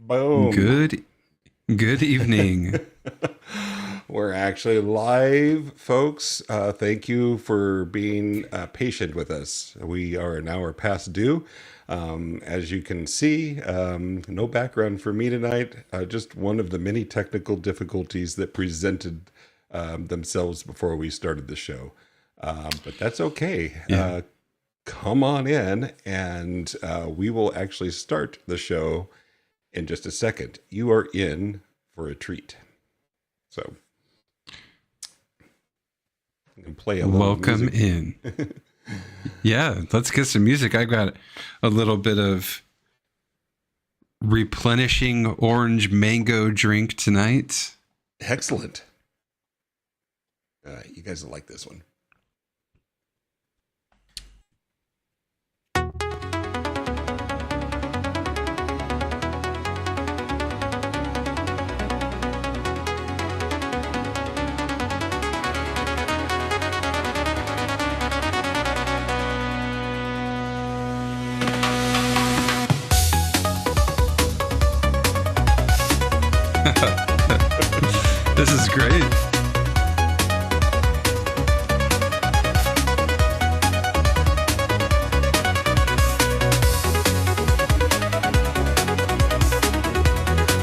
Boom. Good evening. We're actually live, folks. Thank you for being patient with us. We are an hour past due. As you can see, no background for me tonight. Just one of the many technical difficulties that presented themselves before we started the show. But that's okay. Yeah. Come on in, and we will actually start the show in just a second. You are in for a treat. So, you can play a little Welcome music. in. Yeah, let's get some music. I got a little bit of replenishing orange mango drink tonight. Excellent. You guys will like this one. This is great.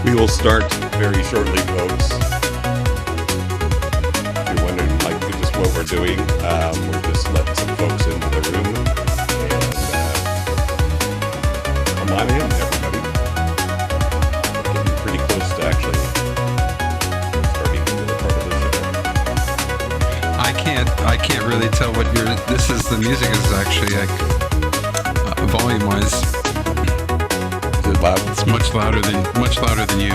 We will start very shortly, folks. If you're wondering, like, just what we're doing, we're just letting some folks into the room. And come on in, everybody. We're getting pretty close to actually starting the part of the show. I can't really tell what this is. The music is actually like volume wise. Is it loud? It's much louder than you.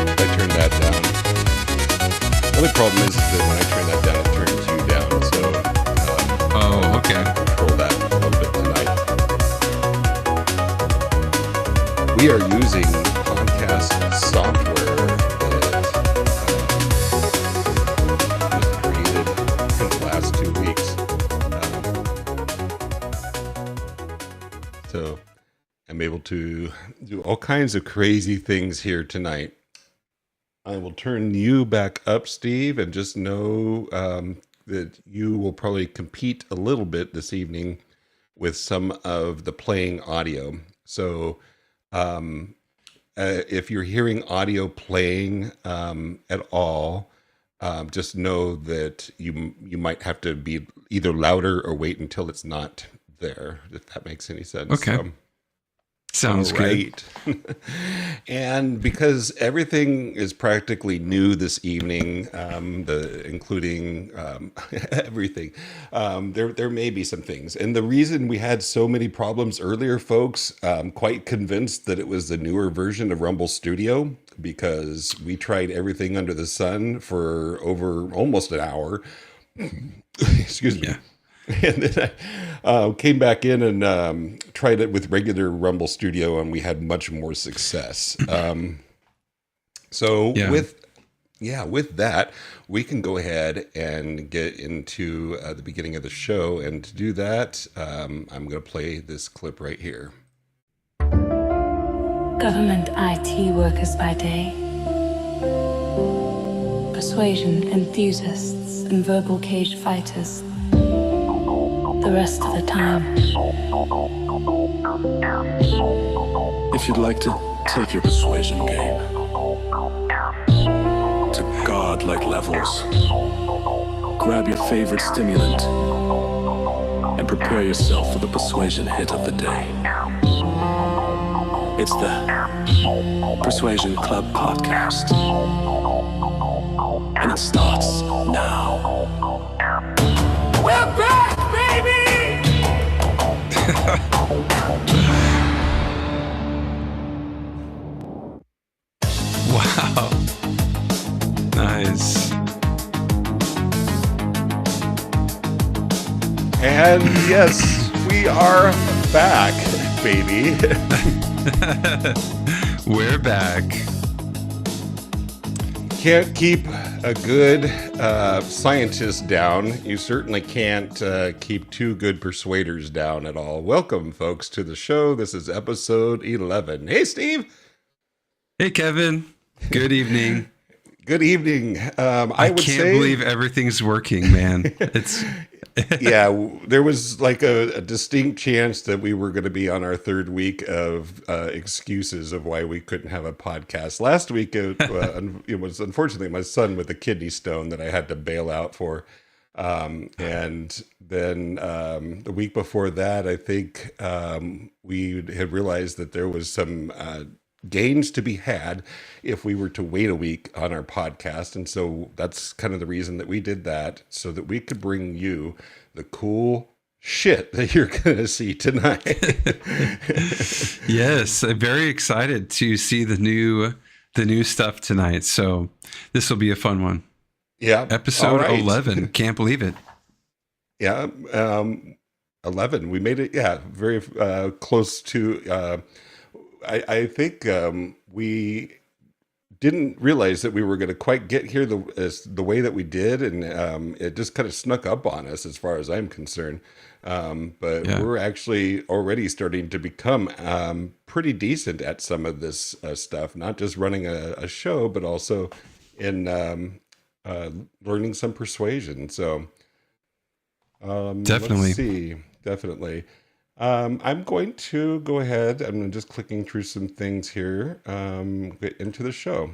I turned that down. The only problem is that when I turn that down, it turns you down. So, Oh, okay. control that a little bit tonight. We are using podcast software that was created in the last 2 weeks. So I'm able to do all kinds of crazy things here tonight. I will turn you back up, Steve, and just know that you will probably compete a little bit this evening with some of the playing audio. So if you're hearing audio playing at all, just know that you might have to be either louder or wait until it's not there, if that makes any sense. Okay. Sounds good. And because everything is practically new this evening, including everything, there may be some things. And the reason we had so many problems earlier, folks, I'm quite convinced that it was the newer version of Rumble Studio, because we tried everything under the sun for over almost an hour. Excuse me. Yeah. And then I came back in and tried it with regular Rumble Studio, and we had much more success. With that, we can go ahead and get into the beginning of the show. And to do that, I'm going to play this clip right here. Government IT workers by day, persuasion enthusiasts and verbal cage fighters. The rest of the time. If you'd like to take your persuasion game to godlike levels, grab your favorite stimulant and prepare yourself for the persuasion hit of the day. It's the Persuasion Club podcast, and it starts now. We're back, baby! Wow. Nice. And yes, we are back, baby. We're back. can't keep a good scientist down, you certainly can't keep two good persuaders down at all. Welcome, folks, to the show. This is episode 11. Hey, Steve. Hey, Kevin. Good evening. Good evening. I can't believe everything's working, man. It's yeah, there was like a distinct chance that we were going to be on our third week of excuses of why we couldn't have a podcast. Last week, it was unfortunately my son with a kidney stone that I had to bail out for. And then the week before that, I think we had realized that there was some gains to be had if we were to wait a week on our podcast. And so that's kind of the reason that we did that, so that we could bring you the cool shit that you're going to see tonight. Yes, I'm very excited to see the new stuff tonight. So this will be a fun one. Yeah. Episode 11. Can't believe it. Yeah. 11. We made it. Yeah. Very close to, I think we didn't realize that we were going to quite get here the way that we did, and it just kind of snuck up on us as far as I'm concerned. But yeah, we're actually already starting to become pretty decent at some of this stuff, not just running a show, but also in learning some persuasion. So definitely. Let's see. Definitely. I'm going to go ahead. I'm just clicking through some things here. Get into the show.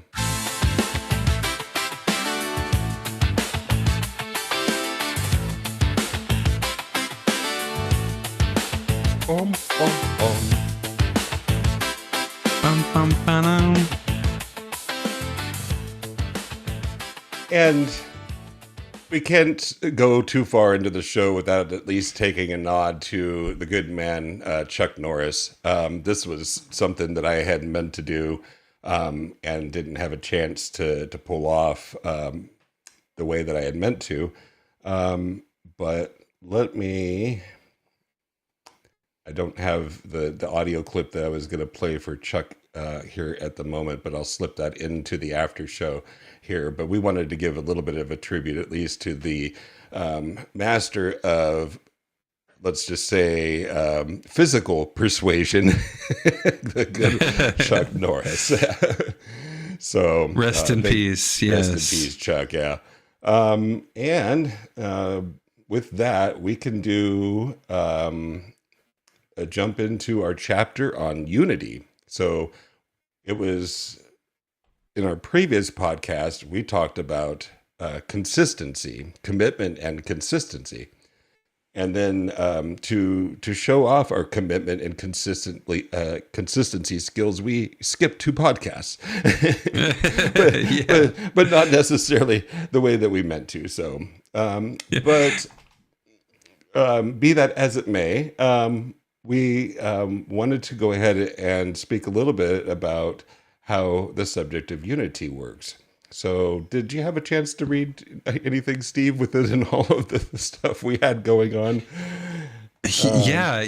Bum, bum, bum. Bum, bum, ba-dum. And we can't go too far into the show without at least taking a nod to the good man, Chuck Norris. This was something that I had meant to do and didn't have a chance to pull off the way that I had meant to. But I don't have the audio clip that I was going to play for Chuck here at the moment, but I'll slip that into the after show here. But we wanted to give a little bit of a tribute, at least, to the master of, let's just say, physical persuasion, the good Chuck Norris. So rest in peace. Yes. Rest in peace, Chuck. Yeah. And with that, we can do a jump into our chapter on unity. So it was in our previous podcast, we talked about consistency, commitment and consistency. And then to show off our commitment and consistency skills, we skipped 2 podcasts, but not necessarily the way that we meant to. So, but be that as it may, we wanted to go ahead and speak a little bit about how the subject of unity works. So did you have a chance to read anything, Steve, within all of the stuff we had going on? Yeah,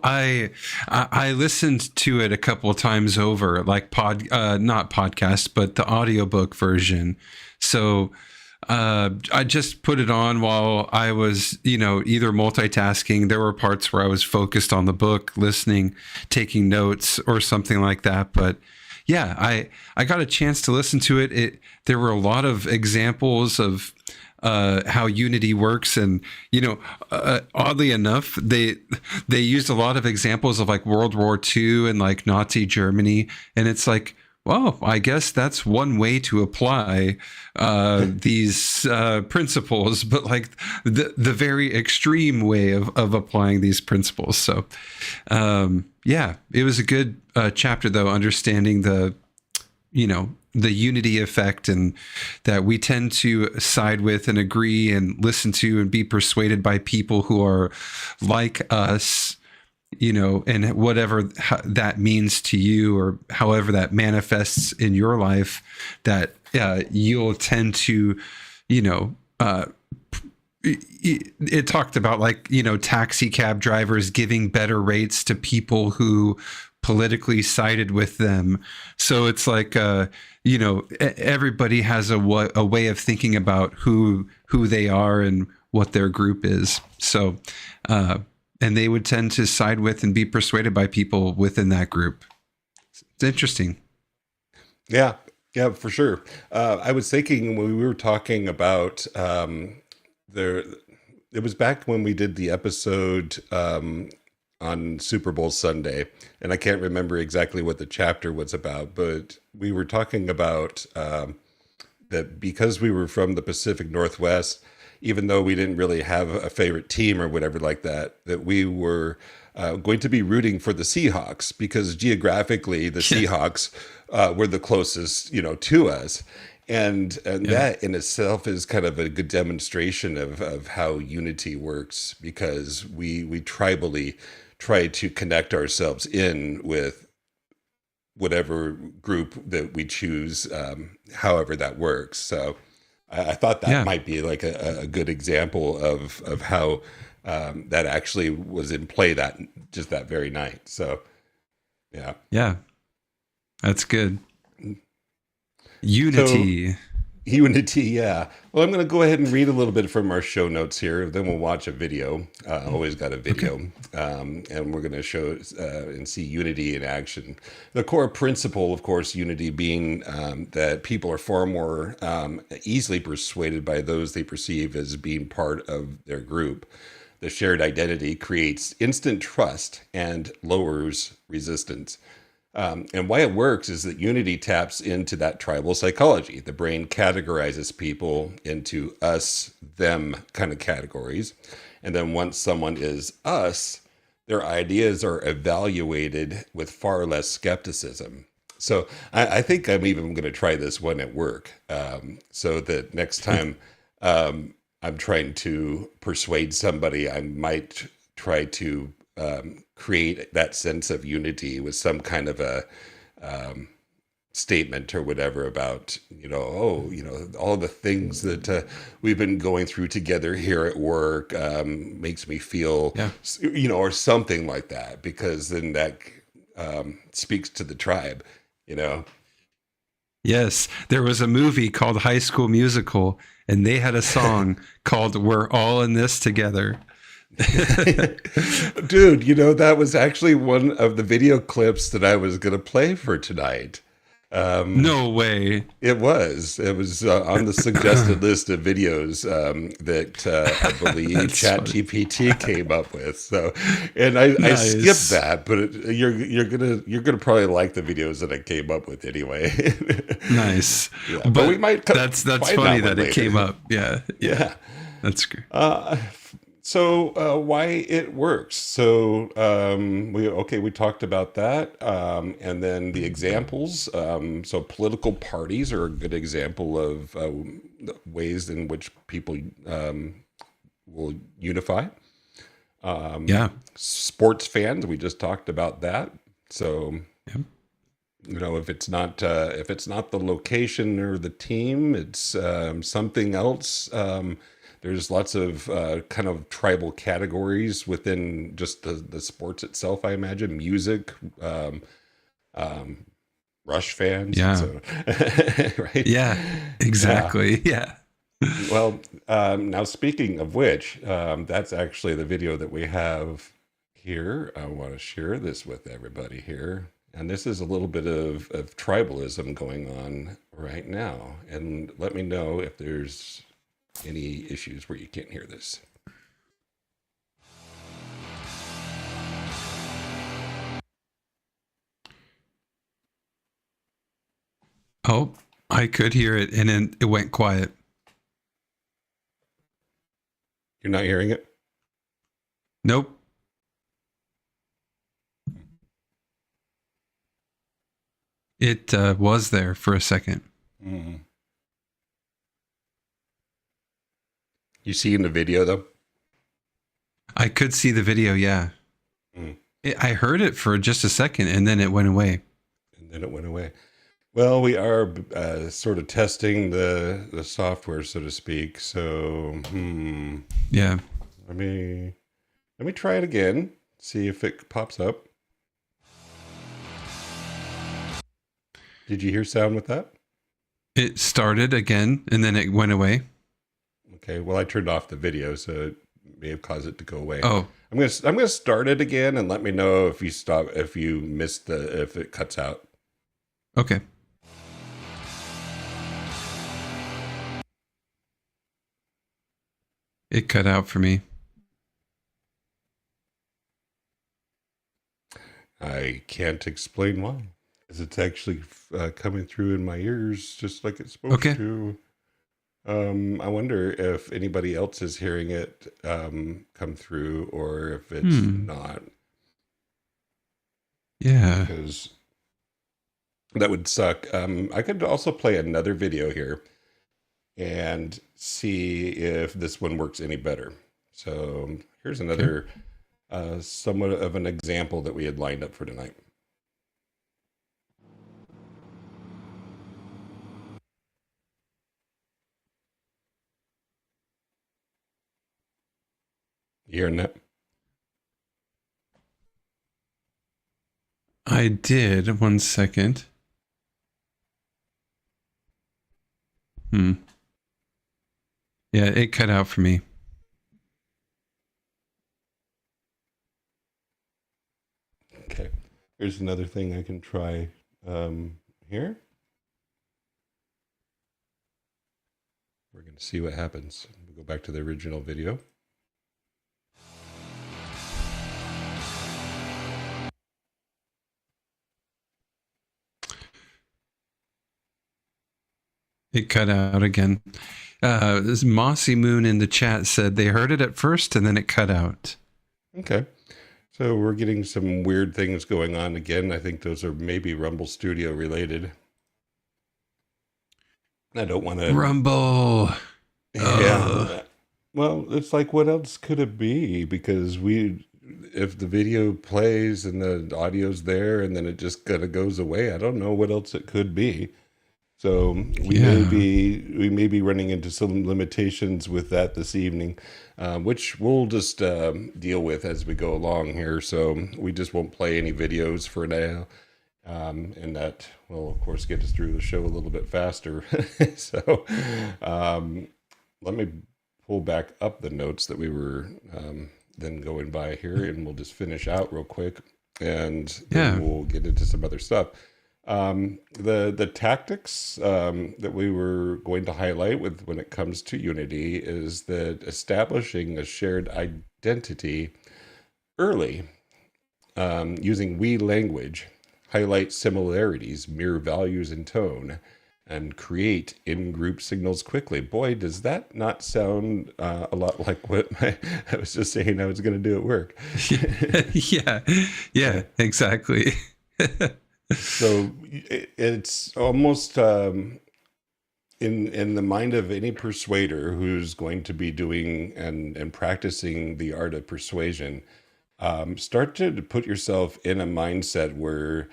I listened to it a couple of times over, like not podcast, but the audiobook version. So I just put it on while I was, either multitasking. There were parts where I was focused on the book, listening, taking notes or something like that. But yeah, I got a chance to listen to it. There were a lot of examples of how unity works, and oddly enough, they used a lot of examples of like World War II and like Nazi Germany, and it's like, well, I guess that's one way to apply these principles, but like the very extreme way of applying these principles. So, yeah, it was a good chapter, though, understanding the unity effect, and that we tend to side with and agree and listen to and be persuaded by people who are like us, and whatever that means to you, or however that manifests in your life, that you'll tend to, it talked about like, taxi cab drivers giving better rates to people who politically sided with them. So it's like, everybody has a way of thinking about who they are and what their group is. So, and they would tend to side with and be persuaded by people within that group. It's interesting. Yeah, for sure. I was thinking when we were talking about it was back when we did the episode on Super Bowl Sunday, and I can't remember exactly what the chapter was about, but we were talking about that because we were from the Pacific Northwest, even though we didn't really have a favorite team or whatever like that, that we were going to be rooting for the Seahawks because geographically the Seahawks were the closest, to us. And that in itself is kind of a good demonstration of how unity works, because we tribally try to connect ourselves in with whatever group that we choose, however that works. So I thought that might be like a good example of how that actually was in play that very night. So, yeah, that's good. Unity. Unity, yeah. Well, I'm going to go ahead and read a little bit from our show notes here. Then we'll watch a video. Always got a video. Okay. And we're going to show and see unity in action. The core principle, of course, unity being that people are far more easily persuaded by those they perceive as being part of their group. The shared identity creates instant trust and lowers resistance. And why it works is that unity taps into that tribal psychology. The brain categorizes people into us, them kind of categories. And then once someone is us, their ideas are evaluated with far less skepticism. So I think I'm even going to try this one at work, so that next time I'm trying to persuade somebody, I might try to create that sense of unity with some kind of a statement or whatever about, all the things that we've been going through together here at work makes me feel, or something like that, because then that speaks to the tribe, Yes, there was a movie called High School Musical, and they had a song called "We're All in This Together." Dude, that was actually one of the video clips that I was going to play for tonight. No way. It was on the suggested list of videos that I believe ChatGPT came up with. So, and I skipped that, but you're gonna probably like the videos that I came up with anyway. Nice, but we might. That's funny that it came up. Yeah. That's great. So why it works. So we talked about that, and then the examples. So political parties are a good example of ways in which people will unify. Sports fans, we just talked about that. So if it's not the location or the team, it's something else. There's lots of kind of tribal categories within just the sports itself, I imagine. Music, Rush fans. Yeah. So, right? Yeah, exactly. Yeah. Well, now speaking of which, that's actually the video that we have here. I want to share this with everybody here. And this is a little bit of tribalism going on right now. And let me know if there's any issues where you can't hear this. Oh, I could hear it, and then it went quiet. You're not hearing it? Nope. It was there for a second. Mm-hmm. You see in the video, though? I could see the video, yeah. I heard it for just a second, and then it went away. Well, we are sort of testing the software, so to speak. So, Yeah. Let me try it again. See if it pops up. Did you hear sound with that? It started again and then it went away. Okay. Well, I turned off the video, so it may have caused it to go away. Oh, I'm gonna start it again and let me know if you missed if it cuts out. okay. It cut out for me. I can't explain why, because it's actually coming through in my ears just like it's supposed to. I wonder if anybody else is hearing it come through, or if it's not. Yeah. Because that would suck. I could also play another video here and see if this one works any better. So here's another somewhat of an example that we had lined up for tonight. You hearing that? I did. 1 second. Yeah, it cut out for me. Okay. Here's another thing I can try here. We're going to see what happens. We'll go back to the original video. It cut out again. This Mossy Moon in the chat said they heard it at first and then it cut out. Okay. So we're getting some weird things going on again. I think those are maybe Rumble Studio related. I don't want to... Rumble. Yeah. Well, it's like, what else could it be? Because if the video plays and the audio's there and then it just kind of goes away, I don't know what else it could be. So we may be running into some limitations with that this evening, which we'll just deal with as we go along here. So we just won't play any videos for now, and that will, of course, get us through the show a little bit faster. So let me pull back up the notes that we were then going by here, and we'll just finish out real quick, and then we'll get into some other stuff. The tactics that we were going to highlight when it comes to Unity is that establishing a shared identity early, using we language, highlight similarities, mirror values and tone, and create in-group signals quickly. Boy, does that not sound a lot like what I was just saying I was going to do at work. Yeah, exactly. So it's almost in the mind of any persuader who's going to be doing and practicing the art of persuasion. Start to put yourself in a mindset where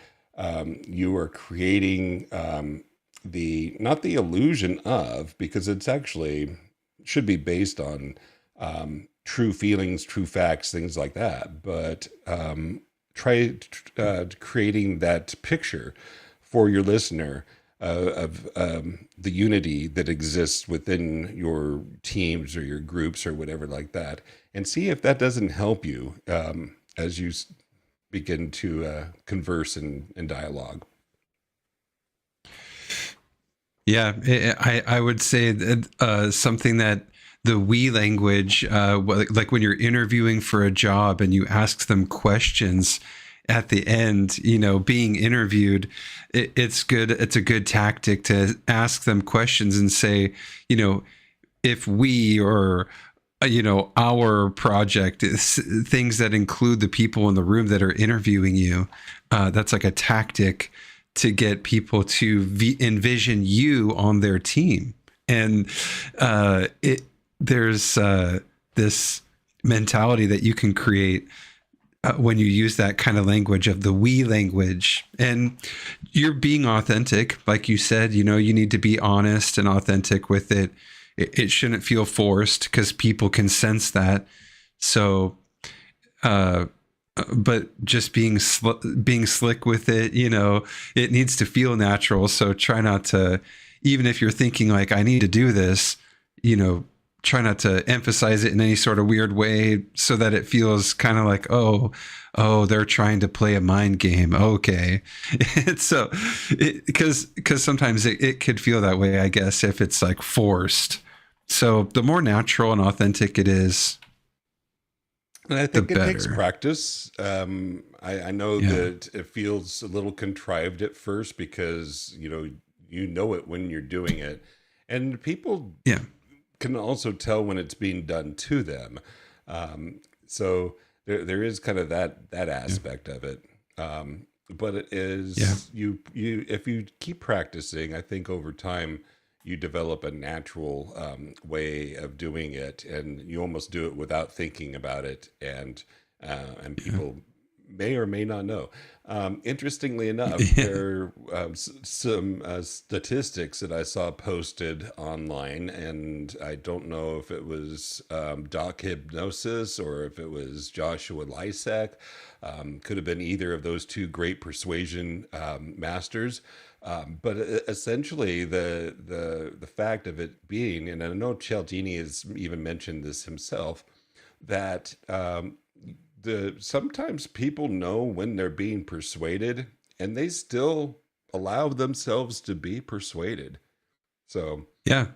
you are creating not the illusion of, because it's actually should be based on true feelings, true facts, things like that, but try creating that picture for your listener of the unity that exists within your teams or your groups or whatever like that, and see if that doesn't help you as you begin to converse in dialogue. Yeah, I would say that something that the we language, like when you're interviewing for a job and you ask them questions at the end, being interviewed, it's good. It's a good tactic to ask them questions and say, if we or, our project is things that include the people in the room that are interviewing you. That's like a tactic to get people to envision you on their team. And there's this mentality that you can create when you use that kind of language of the we language, and you're being authentic. Like you said, you need to be honest and authentic with it. It shouldn't feel forced because people can sense that. So but just being slick with it, it needs to feel natural. So try not to, even if you're thinking like, I need to do this, try not to emphasize it in any sort of weird way so that it feels kind of like, oh, they're trying to play a mind game. Okay. So because sometimes it could feel that way, I guess, if it's like forced. So the more natural and authentic it is, and I think the it better. takes practice. I know that it feels a little contrived at first because you know it when you're doing it, and people can also tell when it's being done to them. So there is kind of that aspect of it. But it is you if you keep practicing, I think over time you develop a natural way of doing it, and you almost do it without thinking about it, and people may or may not know. Interestingly enough, there are some statistics that I saw posted online, and I don't know if it was Doc Hypnosis or if it was Joshua Lysak. Could have been either of those two great persuasion masters. But essentially, the fact of it being, and I know Cialdini has even mentioned this himself, that sometimes people know when they're being persuaded, and they still allow themselves to be persuaded. So yeah.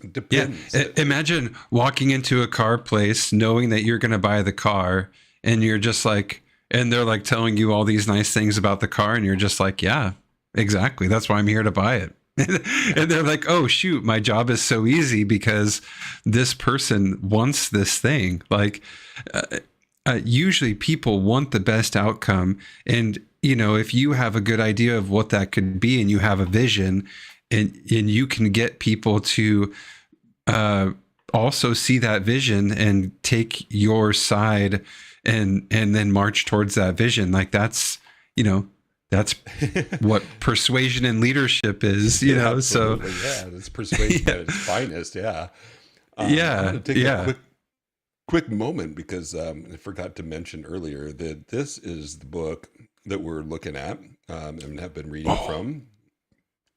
it depends. Imagine walking into a car place knowing that you're going to buy the car, and you're just like, and they're like telling you all these nice things about the car, and you're just like, yeah. Exactly. That's why I'm here to buy it. And they're like, oh, shoot, my job is so easy because this person wants this thing. Like, usually people want the best outcome. And, if you have a good idea of what that could be and you have a vision and you can get people to also see that vision and take your side and then march towards that vision. Like that's what persuasion and leadership is, so it's persuasion at its finest. I'm gonna take a quick moment because I forgot to mention earlier that this is the book that we're looking at and have been reading from.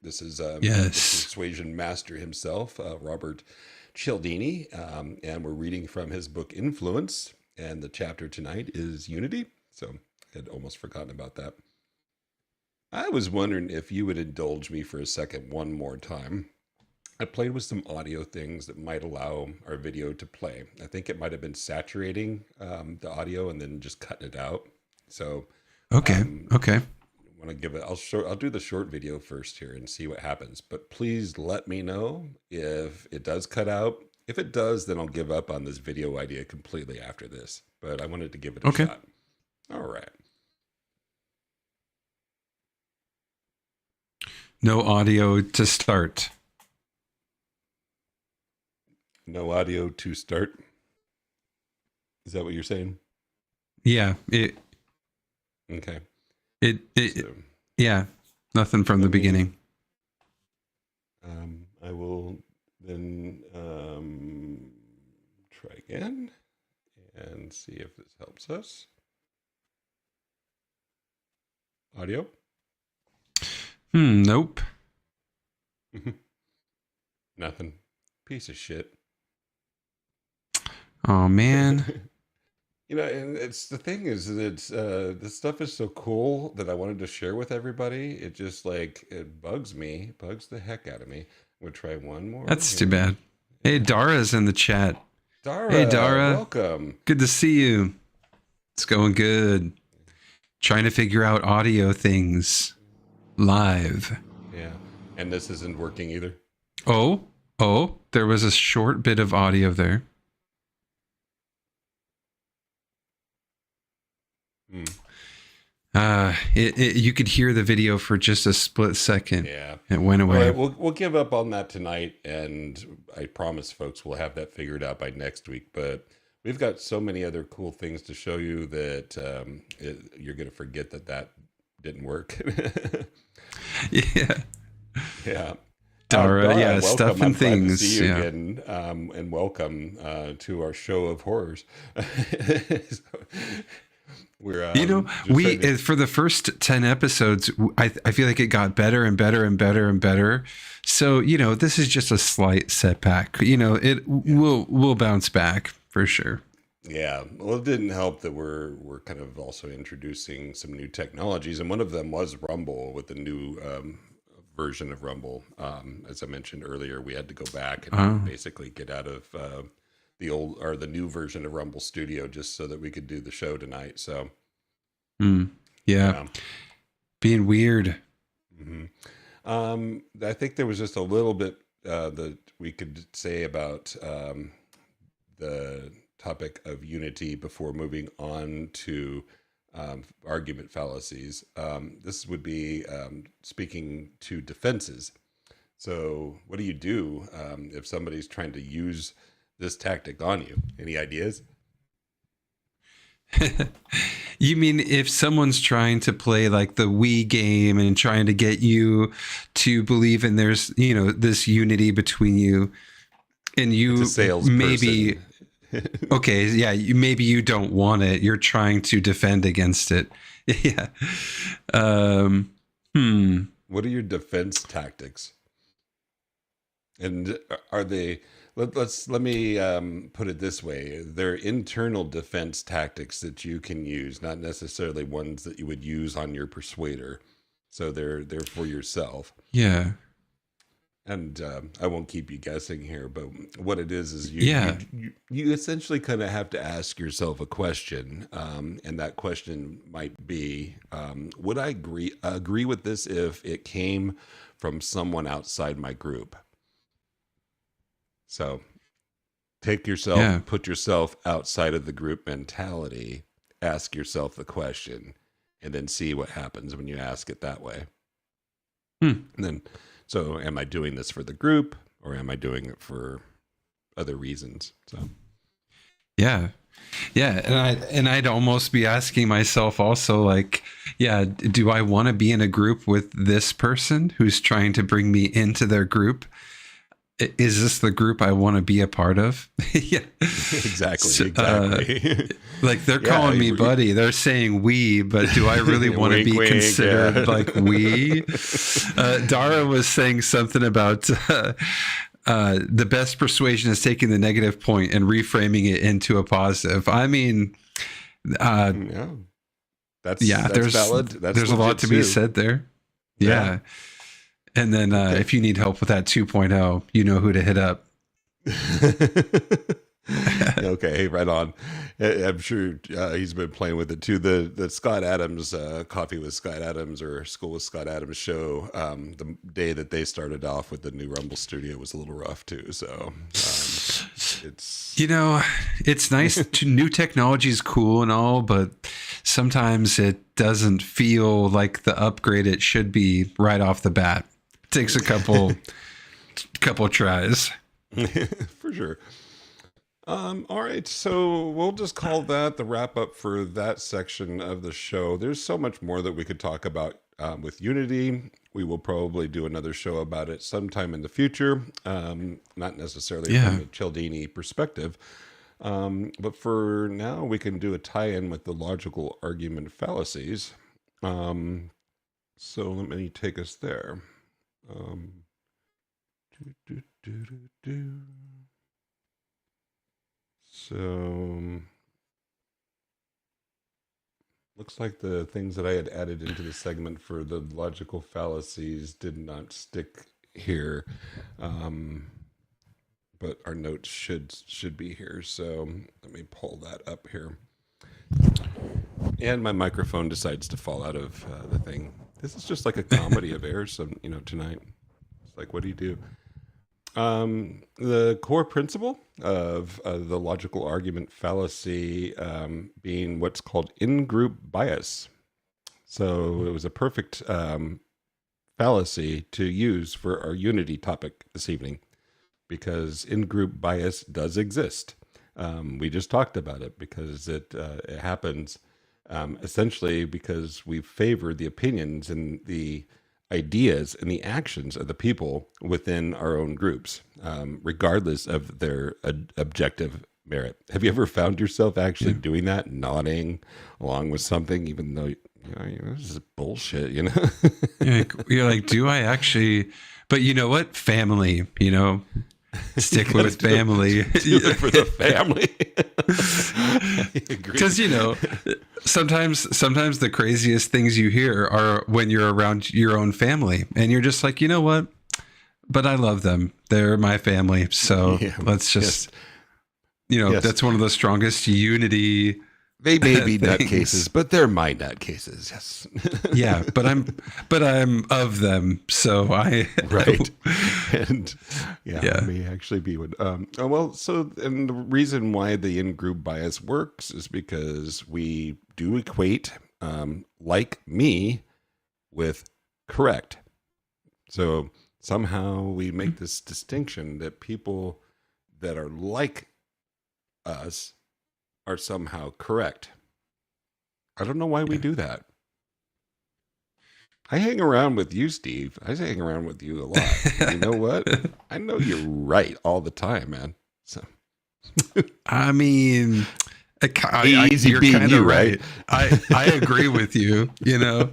This is the persuasion master himself, Robert Cialdini, and we're reading from his book Influence, and the chapter tonight is Unity. So I had almost forgotten about that. I was wondering if you would indulge me for a second one more time. I played with some audio things that might allow our video to play. I think it might have been saturating the audio and then just cutting it out. So okay. I want to give it. I'll do the short video first here and see what happens. But please let me know if it does cut out. If it does, then I'll give up on this video idea completely after this. But I wanted to give it a shot. All right. No audio to start. No audio to start. Is that what you're saying? Yeah. Okay. Yeah. Nothing from the beginning. I will then try again and see if this helps us. Audio? Nope. Nothing. Piece of shit. Oh man. And it's the thing is that this stuff is so cool that I wanted to share with everybody. It just it bugs me, bugs the heck out of me. I'm gonna try one more. That's too bad. Hey, Dara's in the chat. Dara, hey Dara, welcome. Good to see you. It's going good. Trying to figure out audio things live. Yeah, and this isn't working either. Oh, there was a short bit of audio there. You could hear the video for just a split second. Yeah, it went away. All right, we'll give up on that tonight, and I promise, folks, we'll have that figured out by next week. But we've got so many other cool things to show you that you're going to forget that didn't work. Yeah. Dara, stuff and things. To see you again, and welcome to our show of horrors. We're just we trying to, for the first 10 episodes, I feel like it got better and better and better and better. So, this is just a slight setback. We'll bounce back for sure. yeah. Well, it didn't help that we're kind of also introducing some new technologies, and one of them was Rumble with the new version of Rumble. As I mentioned earlier, we had to go back and basically get out of the old or the new version of Rumble Studio just so that we could do the show tonight. So, Yeah. Being weird. I think there was just a little bit that we could say about the topic of unity before moving on to argument fallacies. This would be speaking to defenses. So, what do you do if somebody's trying to use this tactic on you? Any ideas? You mean if someone's trying to play like the Wii game and trying to get you to believe in there's, this unity between you and you It's a salesperson. maybe, okay, yeah, maybe you don't want it. You're trying to defend against it. Yeah. What are your defense tactics? And are they, let me put it this way. They're internal defense tactics that you can use, not necessarily ones that you would use on your persuader. So they're for yourself. Yeah. And I won't keep you guessing here, but what it is you essentially kind of have to ask yourself a question, and that question might be, would I agree with this if it came from someone outside my group? So take yourself, put yourself outside of the group mentality, ask yourself the question, and then see what happens when you ask it that way. And then, so am I doing this for the group or am I doing it for other reasons? So, yeah. And I'd almost be asking myself also, like, do I want to be in a group with this person who's trying to bring me into their group? Is this the group I want to be a part of? Yeah, exactly. Like they're calling me buddy. They're saying we, but do I really want to be considered like we? Dara was saying something about the best persuasion is taking the negative point and reframing it into a positive. I mean, that's there's valid. There's a lot to be said there. Yeah. And then if you need help with that 2.0, you know who to hit up. Okay, right on. I'm sure he's been playing with it too. The Scott Adams Coffee with Scott Adams or School with Scott Adams show, the day that they started off with the new Rumble Studio was a little rough too. So it's it's nice. New technology is cool and all, but sometimes it doesn't feel like the upgrade it should be right off the bat. It takes a couple tries. For sure. All right, so we'll just call that the wrap up for that section of the show. There's so much more that we could talk about with Unity. We will probably do another show about it sometime in the future, not necessarily from a Cialdini perspective. But for now, we can do a tie-in with the logical argument fallacies. So let me take us there. So looks like the things that I had added into the segment for the logical fallacies did not stick here, but our notes should be here. So let me pull that up here. And my microphone decides to fall out of the thing. This is just like a comedy of errors, tonight. It's like, what do you do? The core principle of the logical argument fallacy being what's called in-group bias. So it was a perfect fallacy to use for our Unity topic this evening, because in-group bias does exist. We just talked about it because it happens essentially because we favor the opinions and the ideas and the actions of the people within our own groups, regardless of their objective merit. Have you ever found yourself actually doing that, nodding along with something, even though this is bullshit, You're like, do I actually? But you know what? Family, stick with family. Do it for the family. Because sometimes the craziest things you hear are when you're around your own family, and you're just like, you know what? But I love them. They're my family. So let's just, that's one of the strongest unity. They may be nutcases, but they're my nutcases. Yes. Yeah, but I'm of them, so I right. And I may actually be one. And the reason why the in-group bias works is because we do equate like me with correct. So somehow we make this distinction that people that are like us are somehow correct. I don't know why we do that. I hang around with you, Steve. I hang around with you a lot. You know what? I know you're right all the time, man. So, I mean, easy being you, right? I agree with you. You're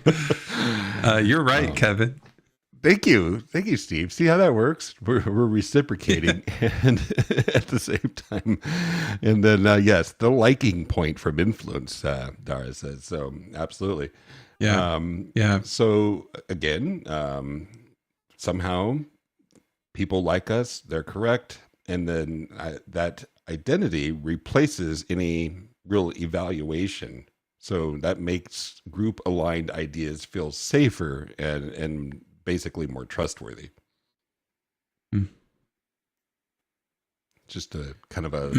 right, Kevin. Thank you, Steve. See how that works? We're reciprocating, and at the same time, and then yes, the liking point from influence. Dara says so. Absolutely. Yeah. So again, somehow people like us. They're correct, and then that identity replaces any real evaluation. So that makes group aligned ideas feel safer and basically more trustworthy. Just a kind of a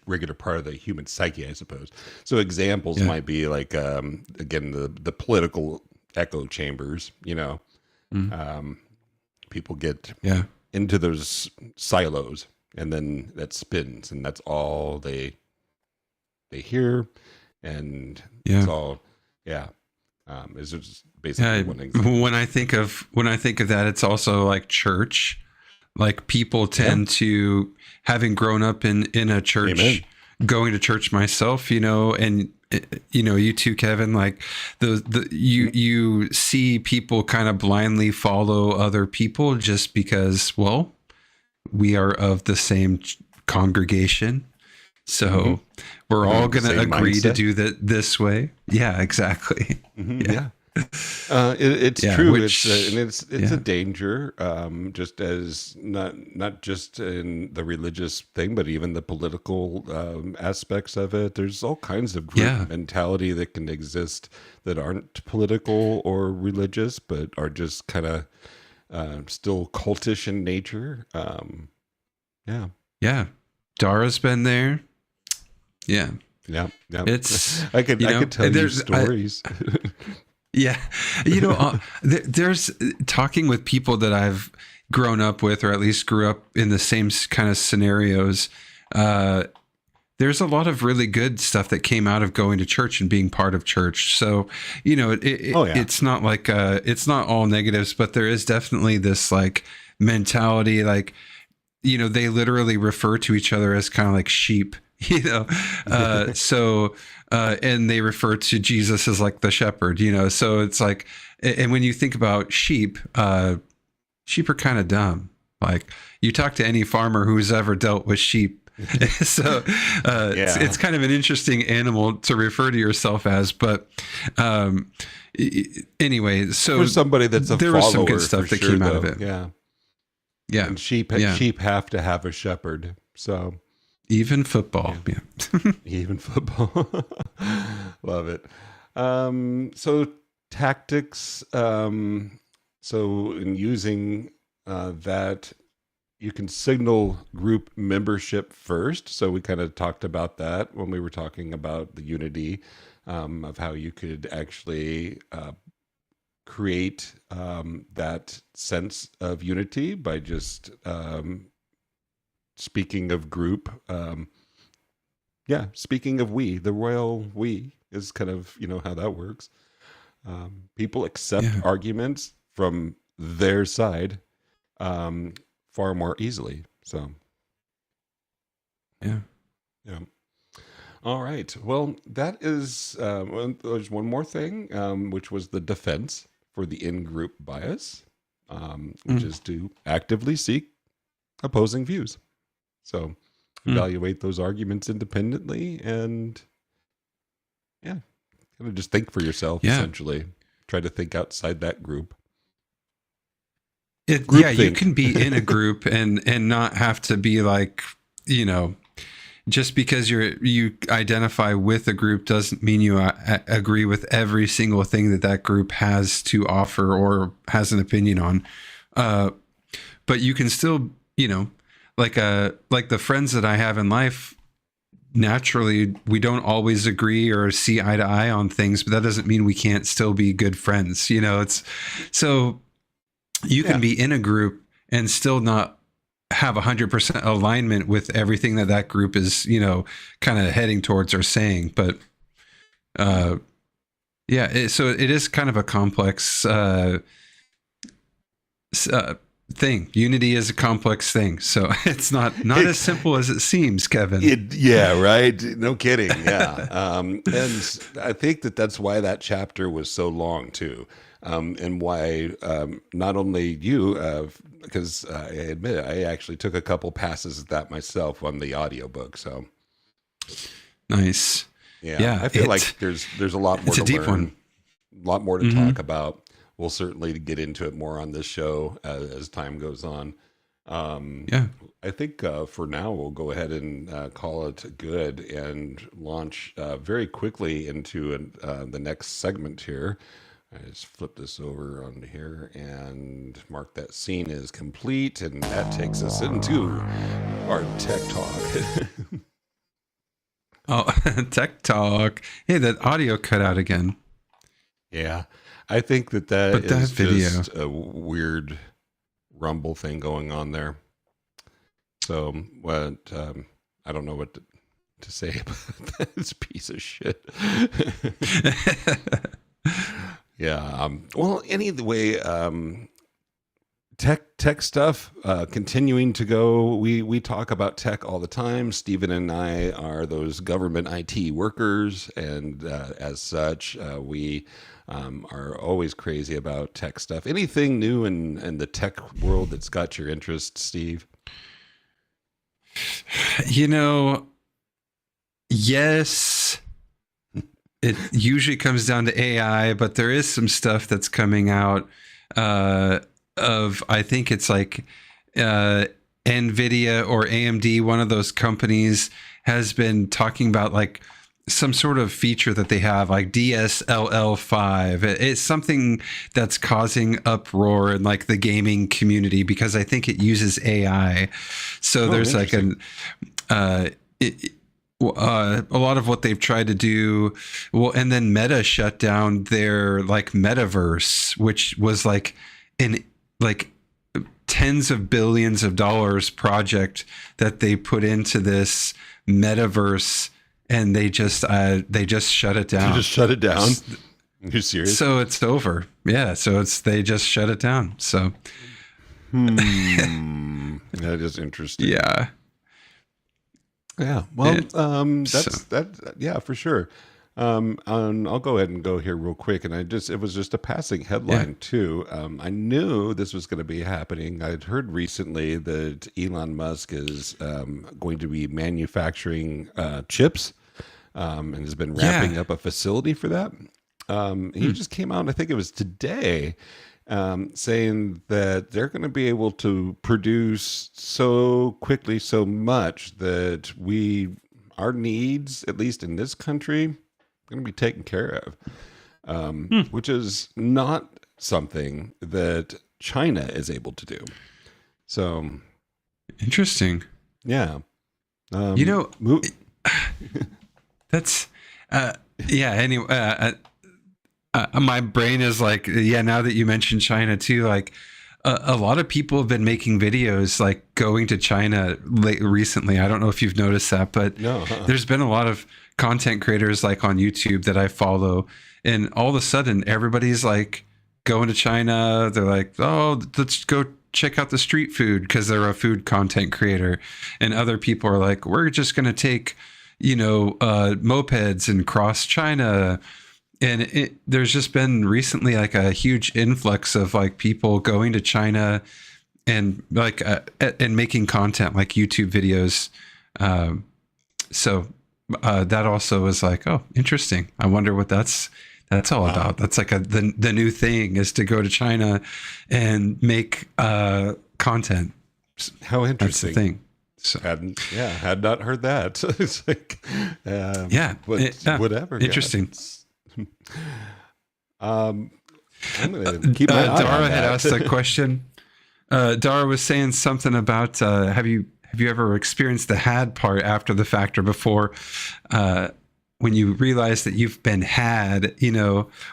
regular part of the human psyche, I suppose. So examples might be like, again, the political echo chambers, people get into those silos, and then that spins, and that's all they hear. And it's all, it's just basically one example. When I think of that, it's also like church. Like people tend to, having grown up in a church, Amen. Going to church myself, and you too, Kevin, like you see people kind of blindly follow other people just because, well, we are of the same congregation. So we're all going to agree mindset. To do that this way. Yeah, exactly. Yeah. It's true. It's a danger, just as not just in the religious thing, but even the political aspects of it. There's all kinds of group mentality that can exist that aren't political or religious, but are just kind of still cultish in nature. Yeah. Dara's been there. Yeah. It's I could tell you stories. Yeah. There's talking with people that I've grown up with, or at least grew up in the same kind of scenarios. There's a lot of really good stuff that came out of going to church and being part of church. So, it's not like, it's not all negatives, but there is definitely this like mentality, like, they literally refer to each other as kind of like sheep. And they refer to Jesus as like the shepherd, so it's like, and when you think about sheep are kind of dumb. Like you talk to any farmer who's ever dealt with sheep. So it's kind of an interesting animal to refer to yourself as, but anyway, so for somebody that's there was some good stuff that came out of it. Yeah. And sheep have to have a shepherd. So even football. Yeah. Even football. Love it. So tactics. So in using that, you can signal group membership first. So we kind of talked about that when we were talking about the unity of how you could actually create that sense of unity by just speaking of group, speaking of we, the royal we is kind of, how that works. People accept arguments from their side far more easily. So, yeah. Yeah. All right. Well, that is, there's one more thing, which was the defense for the in-group bias, which is to actively seek opposing views. So evaluate those arguments independently and, yeah, kind of just think for yourself, essentially. Try to think outside that group. You can be in a group and not have to be like, just because you identify with a group doesn't mean you agree with every single thing that group has to offer or has an opinion on. But you can still, like the friends that I have in life, naturally we don't always agree or see eye to eye on things, but that doesn't mean we can't still be good friends. It's so you can be in a group and still not have 100% alignment with everything that group is, kind of heading towards or saying. But so it is kind of a complex thing. Unity is a complex thing, so it's not as simple as it seems, Kevin. Right. No kidding. Yeah. And I think that's why that chapter was so long too. And why not only you, because I admit it, I actually took a couple passes at that myself on the audiobook. So nice. Yeah. I feel like there's a lot more to deep learn, one. A lot more to talk about. We'll certainly get into it more on this show as time goes on. I think for now we'll go ahead and call it good and launch very quickly into the next segment here. I just flip this over on here and mark that scene is complete, and that takes us into our tech talk. Oh, tech talk. Hey, that audio cut out again. Yeah, I think that is just a weird rumble thing going on there. So what? I don't know what to say about this piece of shit. Yeah. Well, anyway, tech stuff continuing to go. We talk about tech all the time. Stephen and I are those government IT workers, and as such, we are always crazy about tech stuff. Anything new in the tech world that's got your interest, Steve? Yes. It usually comes down to AI, but there is some stuff that's coming out I think it's like NVIDIA or AMD, one of those companies, has been talking about like some sort of feature that they have, like DSLL5. It's something that's causing uproar in like the gaming community because I think it uses AI. So there's like a lot of what they've tried to do. Well, and then Meta shut down their like metaverse, which was like tens of billions of dollars project that they put into this metaverse, and they just shut it down. You just shut it down? Are you serious? So it's over. Yeah. So they just shut it down. So that is interesting. Yeah. Yeah, well, yeah, for sure. I'll go ahead and go here real quick. And it was just a passing headline too. I knew this was going to be happening. I'd heard recently that Elon Musk is going to be manufacturing chips and has been ramping up a facility for that. He just came out, I think it was today, saying that they're going to be able to produce so quickly, so much that our needs, at least in this country, are going to be taken care of, which is not something that China is able to do. So interesting. Yeah. That's anyway. My brain is like, now that you mentioned China too, like a lot of people have been making videos like going to China recently. I don't know if you've noticed that, but there's been a lot of content creators like on YouTube that I follow, and all of a sudden everybody's like going to China. They're like, oh, let's go check out the street food because they're a food content creator. And other people are like, we're just going to take, mopeds and cross China. And there's just been recently like a huge influx of like people going to China and like and making content like YouTube videos. So that also was like, oh, interesting. I wonder what that's all about. That's like the new thing is to go to China and make content. How interesting. That's the thing. So, had not heard that. It's like, whatever. Interesting. Yeah, I'm gonna keep my eye Dara on had that. asked a question. Dara was saying something about have you ever experienced the had part after the fact or before, when you realize that you've been had,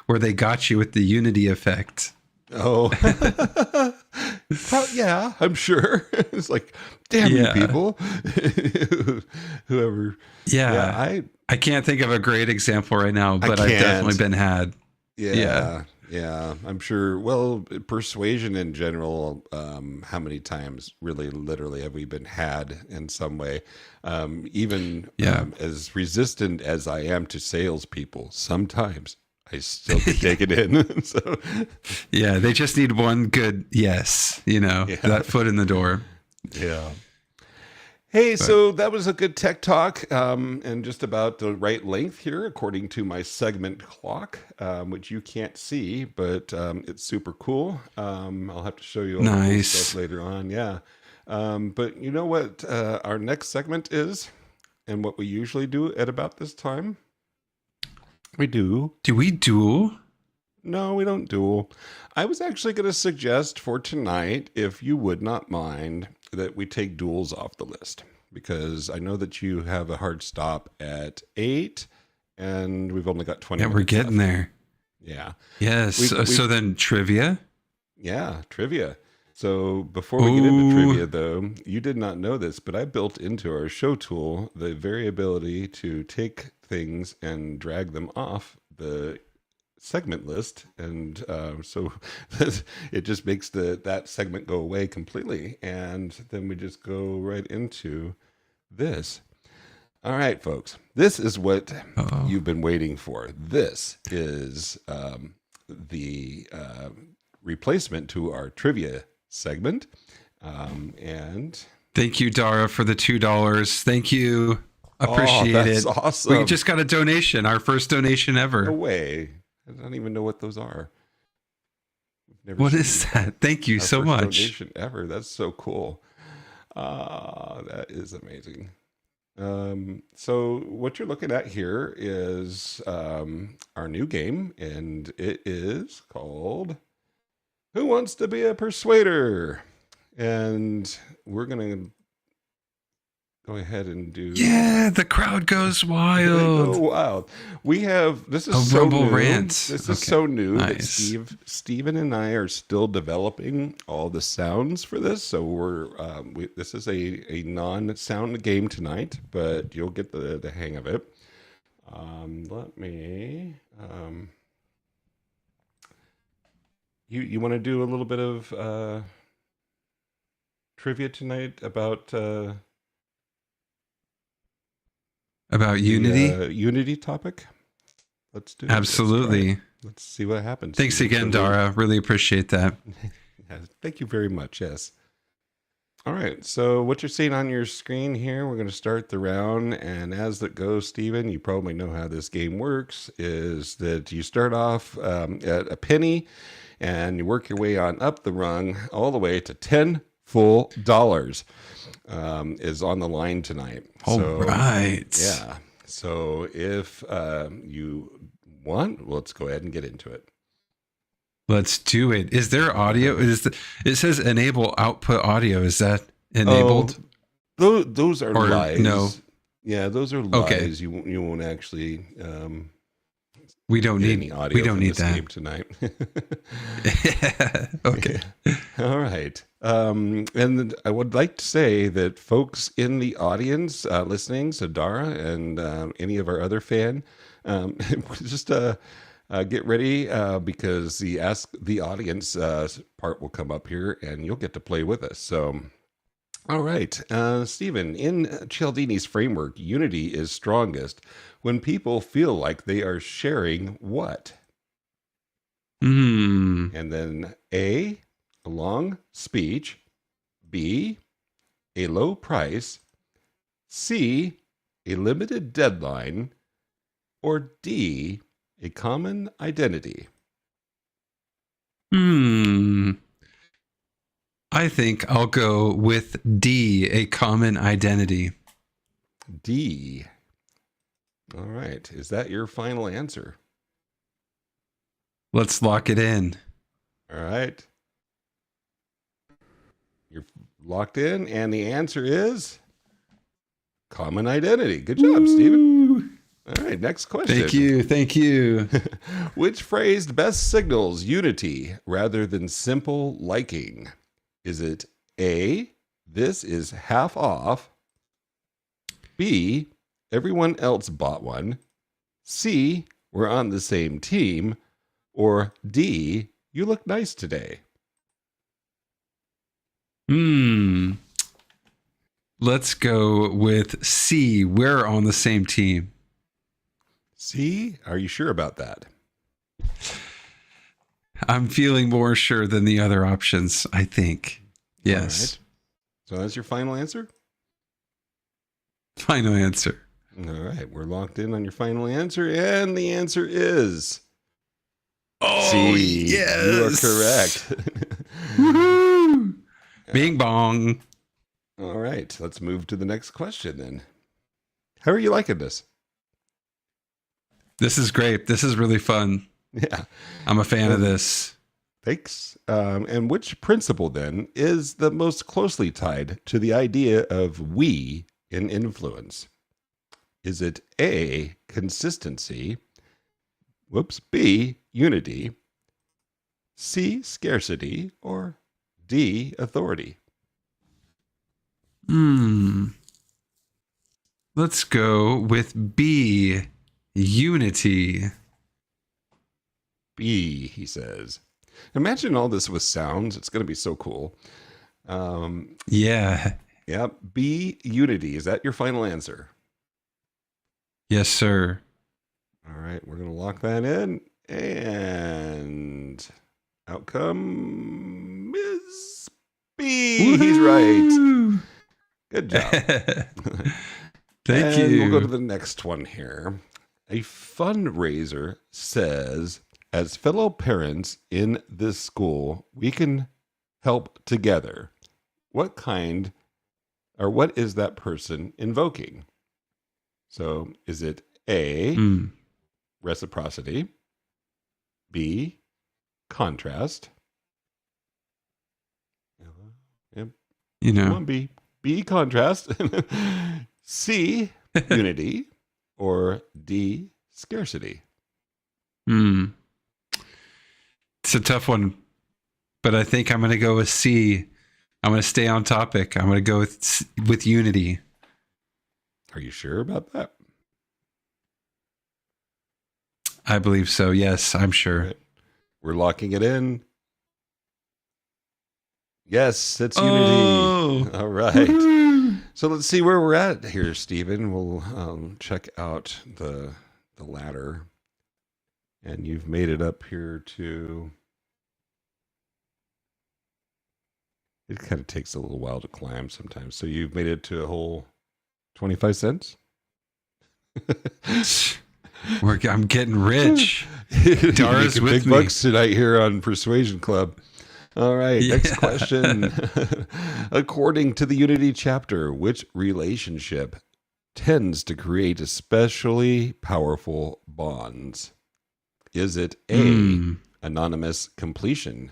where they got you with the unity effect? Oh, yeah, I'm sure. It's like, damn you people, whoever. Yeah, I can't think of a great example right now, but I've definitely been had. Yeah, I'm sure. Well, persuasion in general, how many times really literally have we been had in some way? Even as resistant as I am to salespeople, sometimes I still can take it in. So, yeah, they just need one good yes, that foot in the door. Yeah. Hey, so that was a good tech talk, and just about the right length here, according to my segment clock, which you can't see, but it's super cool. I'll have to show you all the cool stuff later on. Yeah. But you know what our next segment is, and what we usually do at about this time? We do. Do we duel? No, we don't duel. I was actually going to suggest for tonight, if you would not mind, that we take duels off the list, because I know that you have a hard stop at 8 and we've only got 20 minutes. We're getting left. there. Yeah. Yes. So then trivia? Yeah, trivia. So before we get into trivia, though, you did not know this, but I built into our show tool the variability to take things and drag them off the segment list, and so it just makes that segment go away completely, and then we just go right into this. All right, folks, this is what you've been waiting for. This is the replacement to our trivia segment, and thank you, Dara, for the $2. Thank you. Appreciate it. Awesome. We just got a donation, our first donation ever. No way. I don't even know what those are. What is that? Thank you so much. Donation ever. That's so cool. That is amazing. So what you're looking at here is our new game, and it is called Who Wants to Be a Persuader? And we're going to go ahead and do. Yeah, the crowd goes wild. They go wild. We have this is a so rumble new. rant. This is so new that Nice. Steven and I are still developing all the sounds for this. So we're this is a non-sound game tonight, but you'll get the hang of it. Let me. You want to do a little bit of trivia tonight about. About Unity? Unity topic. Let's do it. Absolutely. Let's see what happens. Thanks again, Dara. Really appreciate that. Yeah, thank you very much. Yes. All right. So what you're seeing on your screen here, we're going to start the round. And as it goes, Steven, you probably know how this game works, is that you start off at a penny and you work your way on up the rung all the way to 10 full dollars. Is on the line tonight. All right. Yeah. So if you want, let's go ahead and get into it. Let's do it. Is there audio? It says enable output audio. Is that enabled? Those are Or lies. no? Yeah, those are lies. Okay. You won't actually. We don't get need any audio. We don't from need this that. game tonight. Okay. All right. And I would like to say that folks in the audience listening, so Dara and any of our other fan, just Get ready because the Ask the Audience part will come up here and you'll get to play with us. So, all right. Stephen, in Cialdini's framework, unity is strongest when people feel like they are sharing what? And then A, a long speech. B, a low price. C, a limited deadline. Or D, a common identity. I think I'll go with D, a common identity. D. All right. Is that your final answer? Let's lock it in. All right. You're locked in, and the answer is common identity. Good job, Stephen. All right, next question. Thank you. Which phrase best signals unity rather than simple liking? Is it A, this is half off? B, everyone else bought one? C, we're on the same team? Or D, you look nice today? Let's go with C, we're on the same team. C, are you sure about that? I'm feeling more sure than the other options, I think. Yes. Right. So that's your final answer? Final answer. All right. We're locked in on your final answer. And the answer is C. Yes. You are correct. Woohoo! Bing bong. All right. Let's move to the next question then. How are you liking this? This is great. This is really fun. Yeah. I'm a fan of this. Thanks. And which principle then is the most closely tied to the idea of we in influence? Is it A, consistency? B, unity? C, scarcity? Or D, authority? Let's go with B, unity. B, he says. Imagine all this with sounds. It's going to be so cool. Yeah. Yeah. B, unity. Is that your final answer? Yes, sir. All right. We're going to lock that in. And outcome is B. Woo-hoo! He's right. Good job. Thank you. We'll go to the next one here. A fundraiser says, as fellow parents in this school, we can help together. What kind or what is that person invoking? So is it A, reciprocity, B, contrast, You know, come on, B, contrast, C, unity, or D, scarcity? It's a tough one, but I think I'm going to go with C. I'm going to stay on topic. I'm going to go with unity. Are you sure about that? I believe so. Yes, I'm sure. Right. We're locking it in. Yes, it's unity. All right. Woo-hoo! So let's see where we're at here, Stephen. We'll check out the ladder. And you've made it up here to... It kind of takes a little while to climb sometimes. So you've made it to a whole 25 cents? I'm getting rich. Dara's with big me. bucks tonight here on Persuasion Club. All right, next question. According to the Unity chapter, which relationship tends to create especially powerful bonds? Is it A, anonymous completion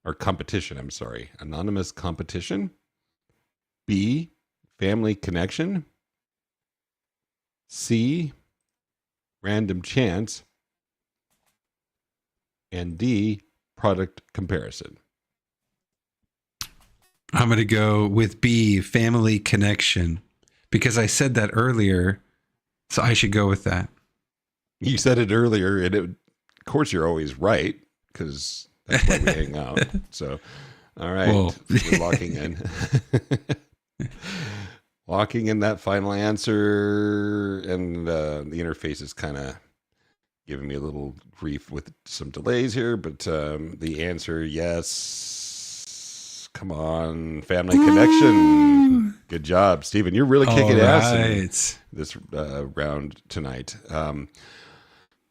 or competition? I'm sorry, anonymous competition. B, family connection. C, random chance. And D, product comparison. I'm going to go with B, family connection, because I said that earlier, so I should go with that. You said it earlier, and it Of course, you're always right because that's why we hang out. So, all right, Well. we're locking in. Locking in that final answer, and the interface is kind of giving me a little grief with some delays here, but the answer, yes. Come on, family connection. Good job, Stephen. You're really kicking ass in this round tonight.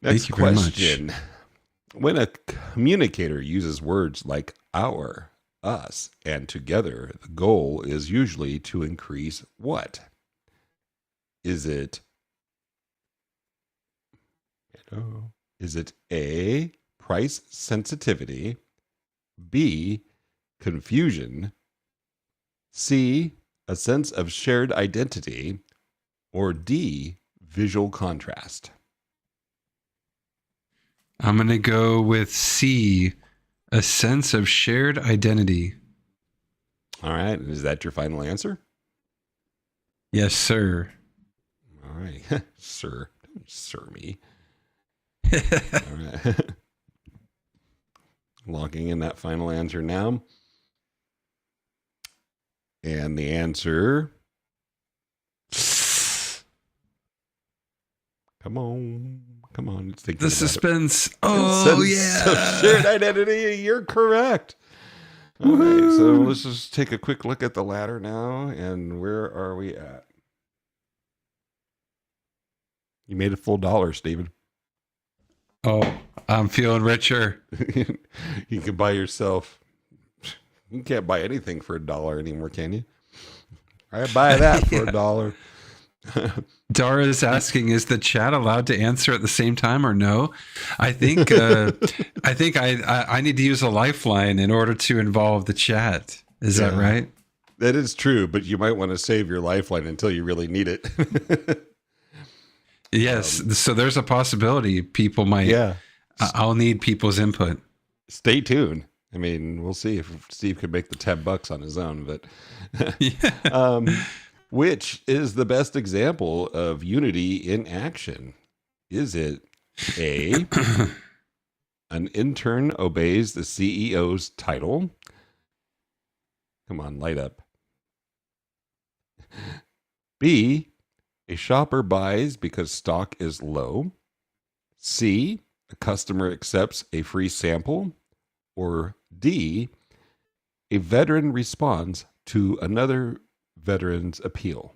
Next Thank you very question. When a communicator uses words like our, us, and together, the goal is usually to increase what? Is it A, price sensitivity, B, confusion, C, a sense of shared identity, or D, visual contrast? I'm going to go with C, a sense of shared identity. All right. Is that your final answer? Yes, sir. All right. Sir. Don't sir me. All right. Logging in that final answer now. And the answer... Come on. Come on. It's the suspense. Oh, yeah. Shared identity. You're correct. All right. So let's just take a quick look at the ladder now. And where are we at? You made a full $1, Stephen. Oh, I'm feeling richer. You can buy yourself. You can't buy anything for $1 anymore, can you? I buy that for $1. Dara is asking, is the chat allowed to answer at the same time or no? I think I need to use a lifeline in order to involve the chat. Is that right? That is true, but you might want to save your lifeline until you really need it. Yes. So there's a possibility people might. Yeah. I'll need people's input. Stay tuned. I mean, we'll see if Steve could make the $10 on his own, but which is the best example of unity in action? Is it A, an intern obeys the CEO's title? Come on, light up. B, a shopper buys because stock is low. C, a customer accepts a free sample. Or D, a veteran responds to another veteran's appeal.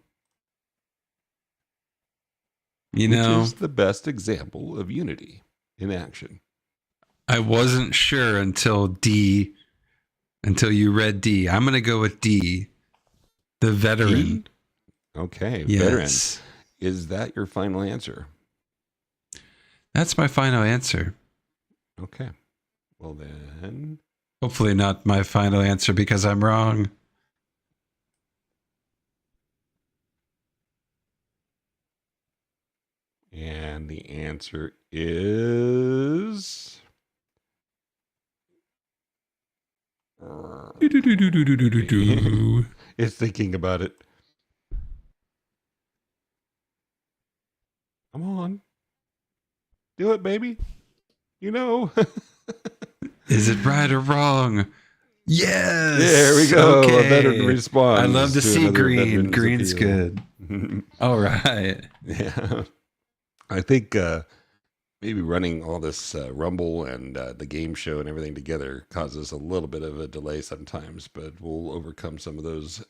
Which is the best example of unity in action. I wasn't sure until you read D. I'm going to go with D, the veteran. D? Okay, yes. Veteran. Is that your final answer? That's my final answer. Okay. Well then... Hopefully not my final answer because I'm wrong. And the answer is... It's thinking about it. Come on. Do it, baby. You know. Is it right or wrong? Yes. There we go. Okay. A veteran response. I love to see green. Green's good. All right. Yeah. I think maybe running all this Rumble and the game show and everything together causes a little bit of a delay sometimes, but we'll overcome some of those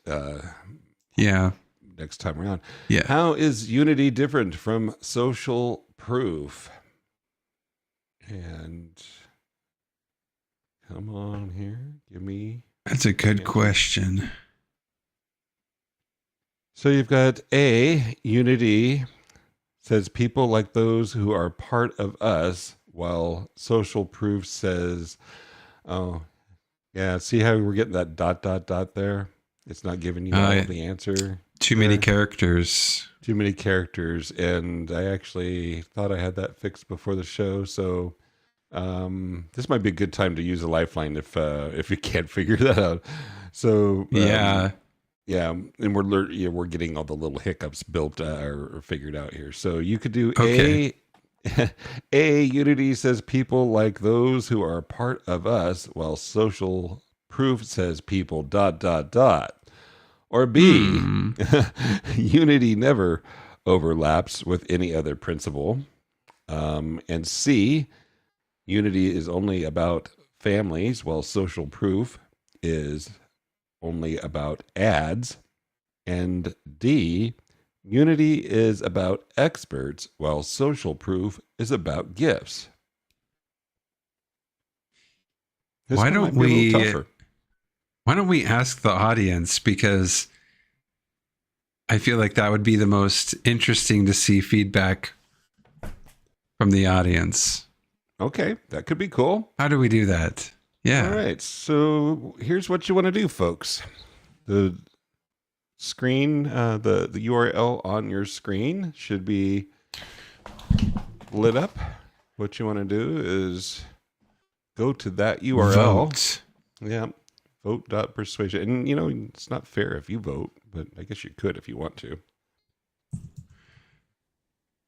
next time around. Yeah. How is unity different from social proof? And come on here. Give me. That's a good question. So you've got A, unity says people like those who are part of us, while social proof says, oh, yeah, see how we're getting that ... there? It's not giving you the answer. Too many characters. Too many characters. And I actually thought I had that fixed before the show. So this might be a good time to use a lifeline if you can't figure that out. So yeah, and we're getting all the little hiccups built or figured out here. So you could do A, A, unity says people like those who are part of us, while social proof says people ... Or B, Hmm. unity never overlaps with any other principle. And C, unity is only about families, while social proof is only about ads. And D, unity is about experts, while social proof is about gifts. This Why one don't might be a little we tougher. why don't we ask the audience, because I feel like that would be the most interesting to see feedback from the audience. Okay, that could be cool. How do we do that? Yeah. All right, so here's what you want to do, folks. The screen, the URL on your screen should be lit up. What you want to do is go to that URL. Vote. Yeah, vote.persuasion. And, you know, it's not fair if you vote, but I guess you could if you want to.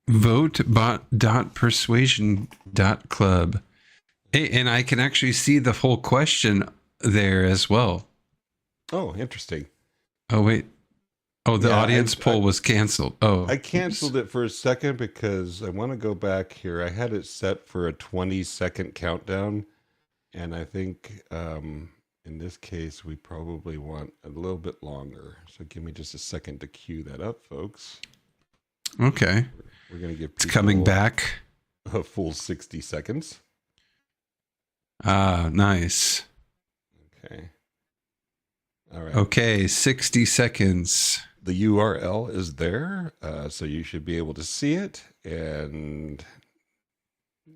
Vote.persuasion.club. Hey, and I can actually see the whole question there as well. Oh, interesting. Oh, wait. Oh, the Yeah, audience poll was canceled. Oh, I canceled it for a second because I want to go back here. I had it set for a 20-second countdown, and I think in this case we probably want a little bit longer. So give me just a second to cue that up, folks. Okay. We're going to give It's people coming back. a full 60 seconds. Ah, nice. Okay. All right. Okay, 60 seconds. The URL is there, so you should be able to see it. And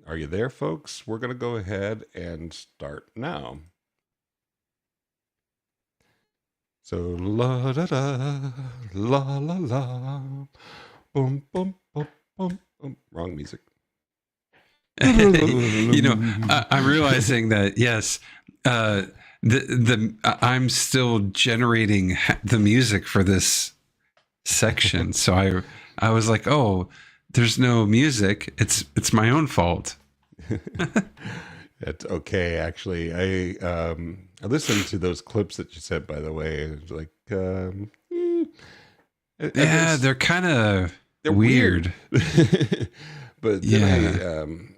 are you there, folks? We're going to go ahead and start now. So la da da, la la la, boom boom boom boom boom. Wrong music. You know, I'm realizing that, yes, I'm still generating the music for this section. So I was like, oh, there's no music. It's my own fault. That's okay. Actually, I listened to those clips that you sent. By the way, it was like, Yeah, they're kind of they're weird. But Yeah. then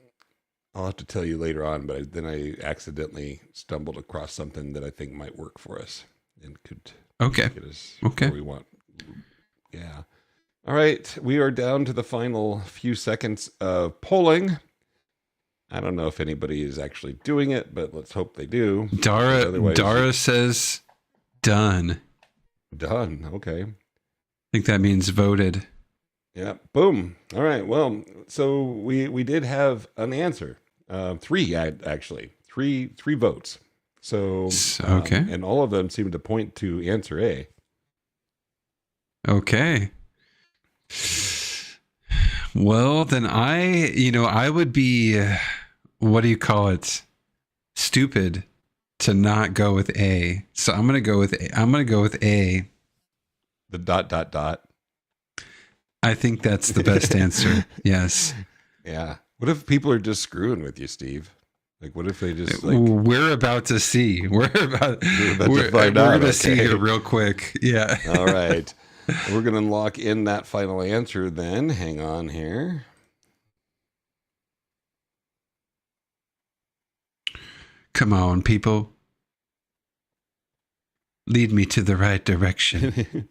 I'll have to tell you later on. But then I accidentally stumbled across something that I think might work for us and could Okay. get us Okay. where we want. Yeah. All right. We are down to the final few seconds of polling. I don't know if anybody is actually doing it, but let's hope they do. Otherwise, Dara says done. done. Okay. I think that means voted. Yeah. Boom. All right. Well, so we did have an answer. Three actually. Three votes. So Okay. and all of them seem to point to answer A. Okay. Well, then I would be, what do you call it? Stupid to not go with A. So I'm going to go with A. I'm going to go with A. The ... I think that's the best answer. Yes. Yeah. What if people are just screwing with you, Steve? Like, what if they just like... We're about to see. We're about to find we're out, going to see okay. here real quick. Yeah. All right. We're going to lock in that final answer then. Hang on here. Come on, people. Lead me to the right direction.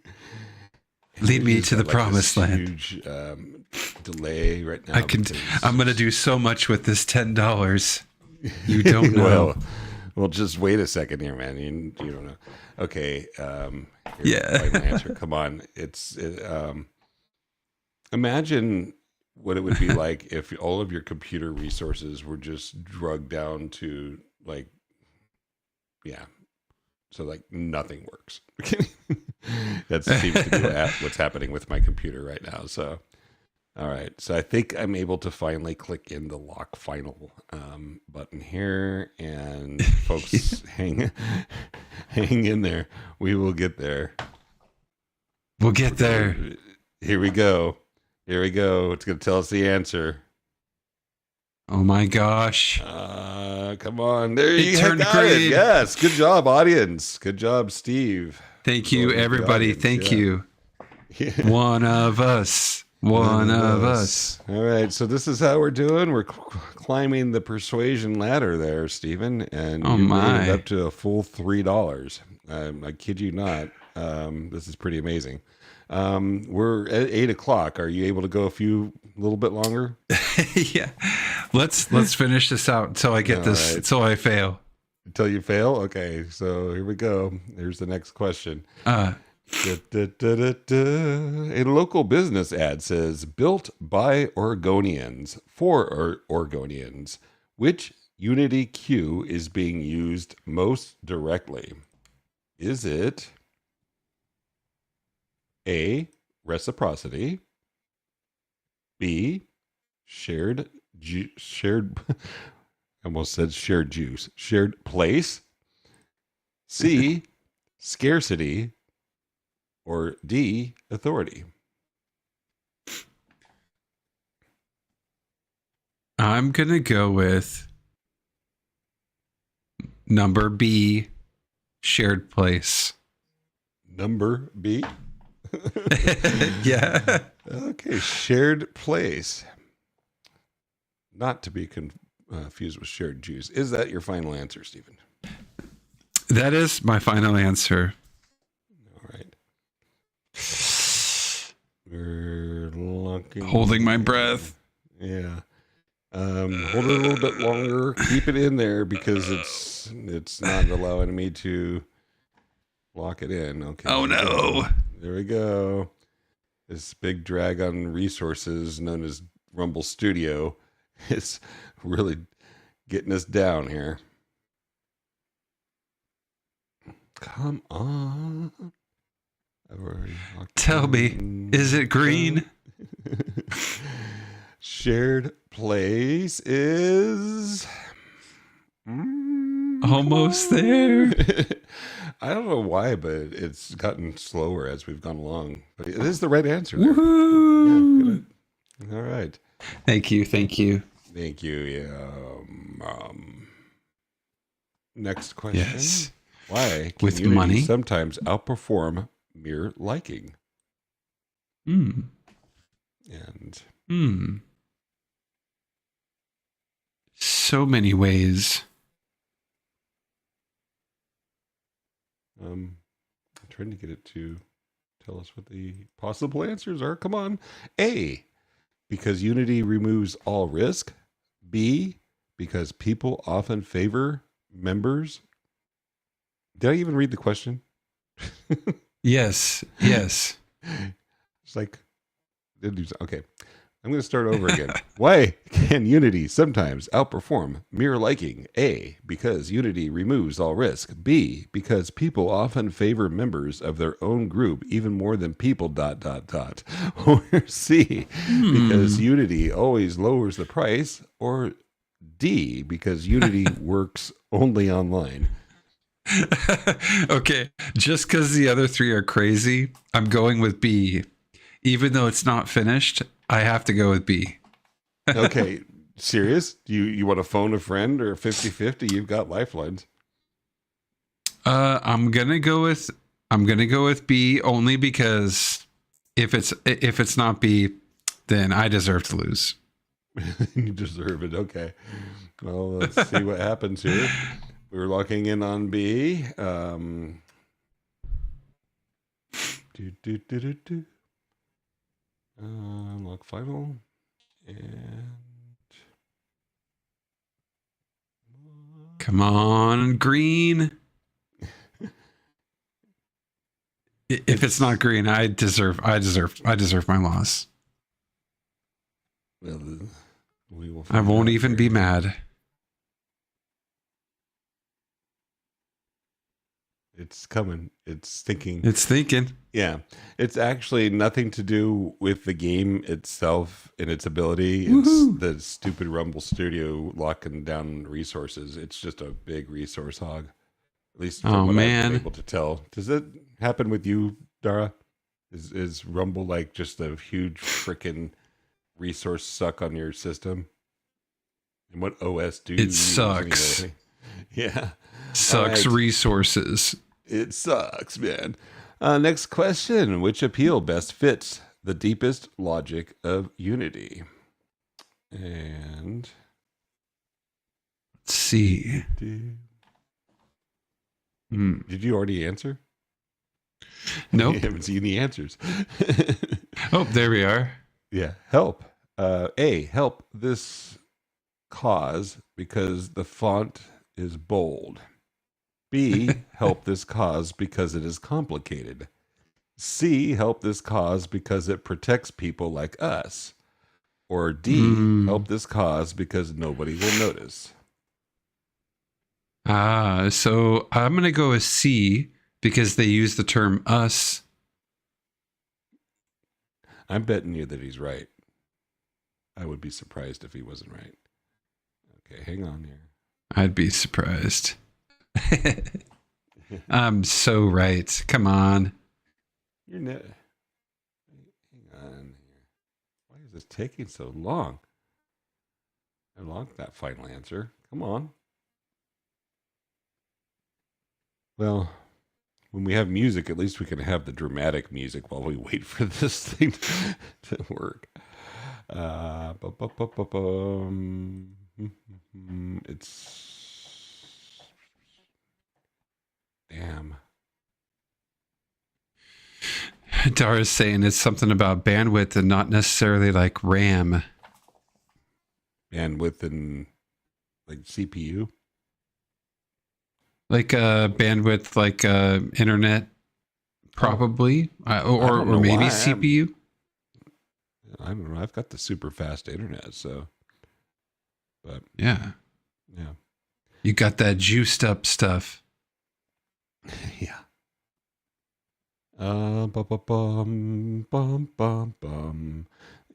Lead me to the promised land. Huge delay right now. I'm going to do so much with this $10. You don't know. Well, just wait a second here, man. You don't know. Okay. Yeah. Final answer. Come on. Imagine what it would be like if all of your computer resources were just drugged down to like, yeah. So like nothing works. That seems to be what's happening with my computer right now. So, all right. So I think I'm able to finally click in the lock final button here, and folks, hang in there. We will get there. We'll get there. Here we go. Here we go. It's going to tell us the answer. Oh my gosh. Come on. There you turned got it. green. Yes. Good job, audience. Good job, Steve. Thank you, Well, the everybody. audience, Thank yeah. you. Yeah. One of us. One of us. All right. So this is how we're doing. We're climbing the persuasion ladder there, Stephen. And Oh, you made my. it up to a full $3. I kid you not. This is pretty amazing. We're at 8 o'clock. Are you able to go a little bit longer? Yeah. Let's finish this out until I get this, right. until I fail. Until you fail? Okay, so here we go. Here's the next question. A local business ad says, built by Oregonians for Oregonians. Which Unity Q is being used most directly? Is it A, reciprocity, B, shared I almost said shared juice, shared place, C, scarcity, or D, authority? I'm going to go with number B, shared place. Number B? Yeah. Okay, shared place. Not to be confused with shared juice. Is that your final answer, Stephen? That is my final answer. All right. We're looking. Holding my breath. Yeah. Hold it a little bit longer. Keep it in there because it's not allowing me to lock it in. Okay. Oh, no. There we go. This big drag on resources known as Rumble Studio is really getting us down here. Come on. I've already locked Tell me, in. is it green? Shared place is Almost there. I don't know why, but it's gotten slower as we've gone along. But it is the right answer there. Woohoo! Yeah, good. All right. Thank you. Thank you. Thank you. Yeah. Next question. Yes. Why can With Unity money? sometimes outperform mere liking? Mm. And Mm. So many ways. I'm trying to get it to tell us what the possible answers are. Come on. A, because Unity removes all risk. B, because people often favor members. Did I even read the question? Yes. Yes. It's like, okay. I'm going to start over again. Why can Unity sometimes outperform mere liking? A, because Unity removes all risk. B, because people often favor members of their own group even more than people ... Or C, because Unity always lowers the price. Or D, because Unity works only online. Okay. Just because the other three are crazy, I'm going with B. Even though it's not finished, I have to go with B. Okay. Serious? You want to phone a friend or 50-50? You've got lifelines. I'm gonna go with B only because if it's not B, then I deserve to lose. You deserve it. Okay. Well, let's see what happens here. We're locking in on B. Lock final. And Come on, green. If it's not green, I deserve my loss. well, we will I find won't out even here. be mad. It's coming. It's thinking. It's thinking. Yeah. It's actually nothing to do with the game itself and its ability. It's Woohoo. the stupid Rumble Studio locking down resources. It's just a big resource hog. At least from Oh, what I've man. been able to tell. Does it happen with you, Dara? Is Rumble like just a huge freaking resource suck on your system? And what OS do you It use sucks. anyway? Yeah. Sucks All right. resources. It sucks, man. Next question. Which appeal best fits the deepest logic of unity? And Let's see. did you already answer? Nope. I haven't seen the answers. Oh, there we are. Yeah. Help. A, help this cause because the font is bold. B, help this cause because it is complicated. C, help this cause because it protects people like us. Or D, help this cause because nobody will notice. So I'm going to go with C because they use the term us. I'm betting you that he's right. I would be surprised if he wasn't right. Okay, hang on here. I'd be surprised. I'm so right. Come on. Hang on here. Why is this taking so long? I want that final answer. Come on. Well, when we have music, at least we can have the dramatic music while we wait for this thing to work. It's damn. Dara's saying it's something about bandwidth and not necessarily like RAM. Bandwidth and like CPU. Like bandwidth, like internet, probably, or maybe why. CPU. I don't know. I've got the super fast internet, so. But Yeah, yeah, you got that juiced up stuff. yeah. Bum.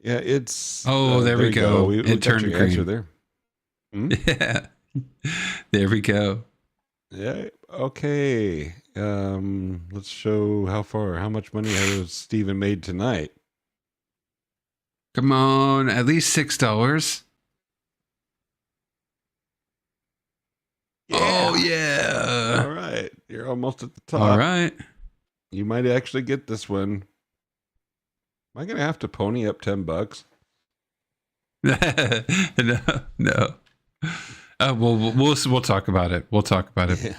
Yeah, it's. Oh, there we you go. We It got turned your green. answer there. Yeah, there we go. Yeah. Okay. Let's show how much money has Steven made tonight. Come on, at least $6. Oh yeah. All right. You're almost at the top. All right. You might actually get this one. Am I going to have to pony up $10? No. We'll talk about it. We'll talk about it.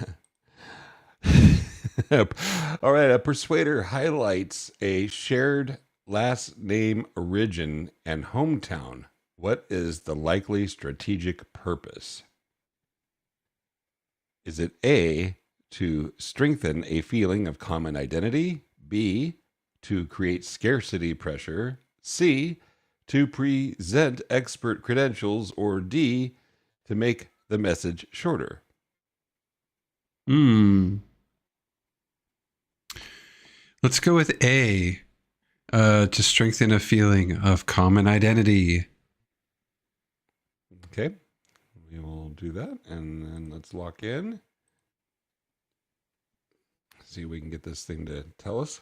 Yeah. All right. A persuader highlights a shared last name origin and hometown. What is the likely strategic purpose? Is it A, to strengthen a feeling of common identity? B, to create scarcity pressure? C, to present expert credentials? Or D, to make the message shorter? Let's go with A, to strengthen a feeling of common identity. Okay, we will do that, and then let's lock in. See if we can get this thing to tell us.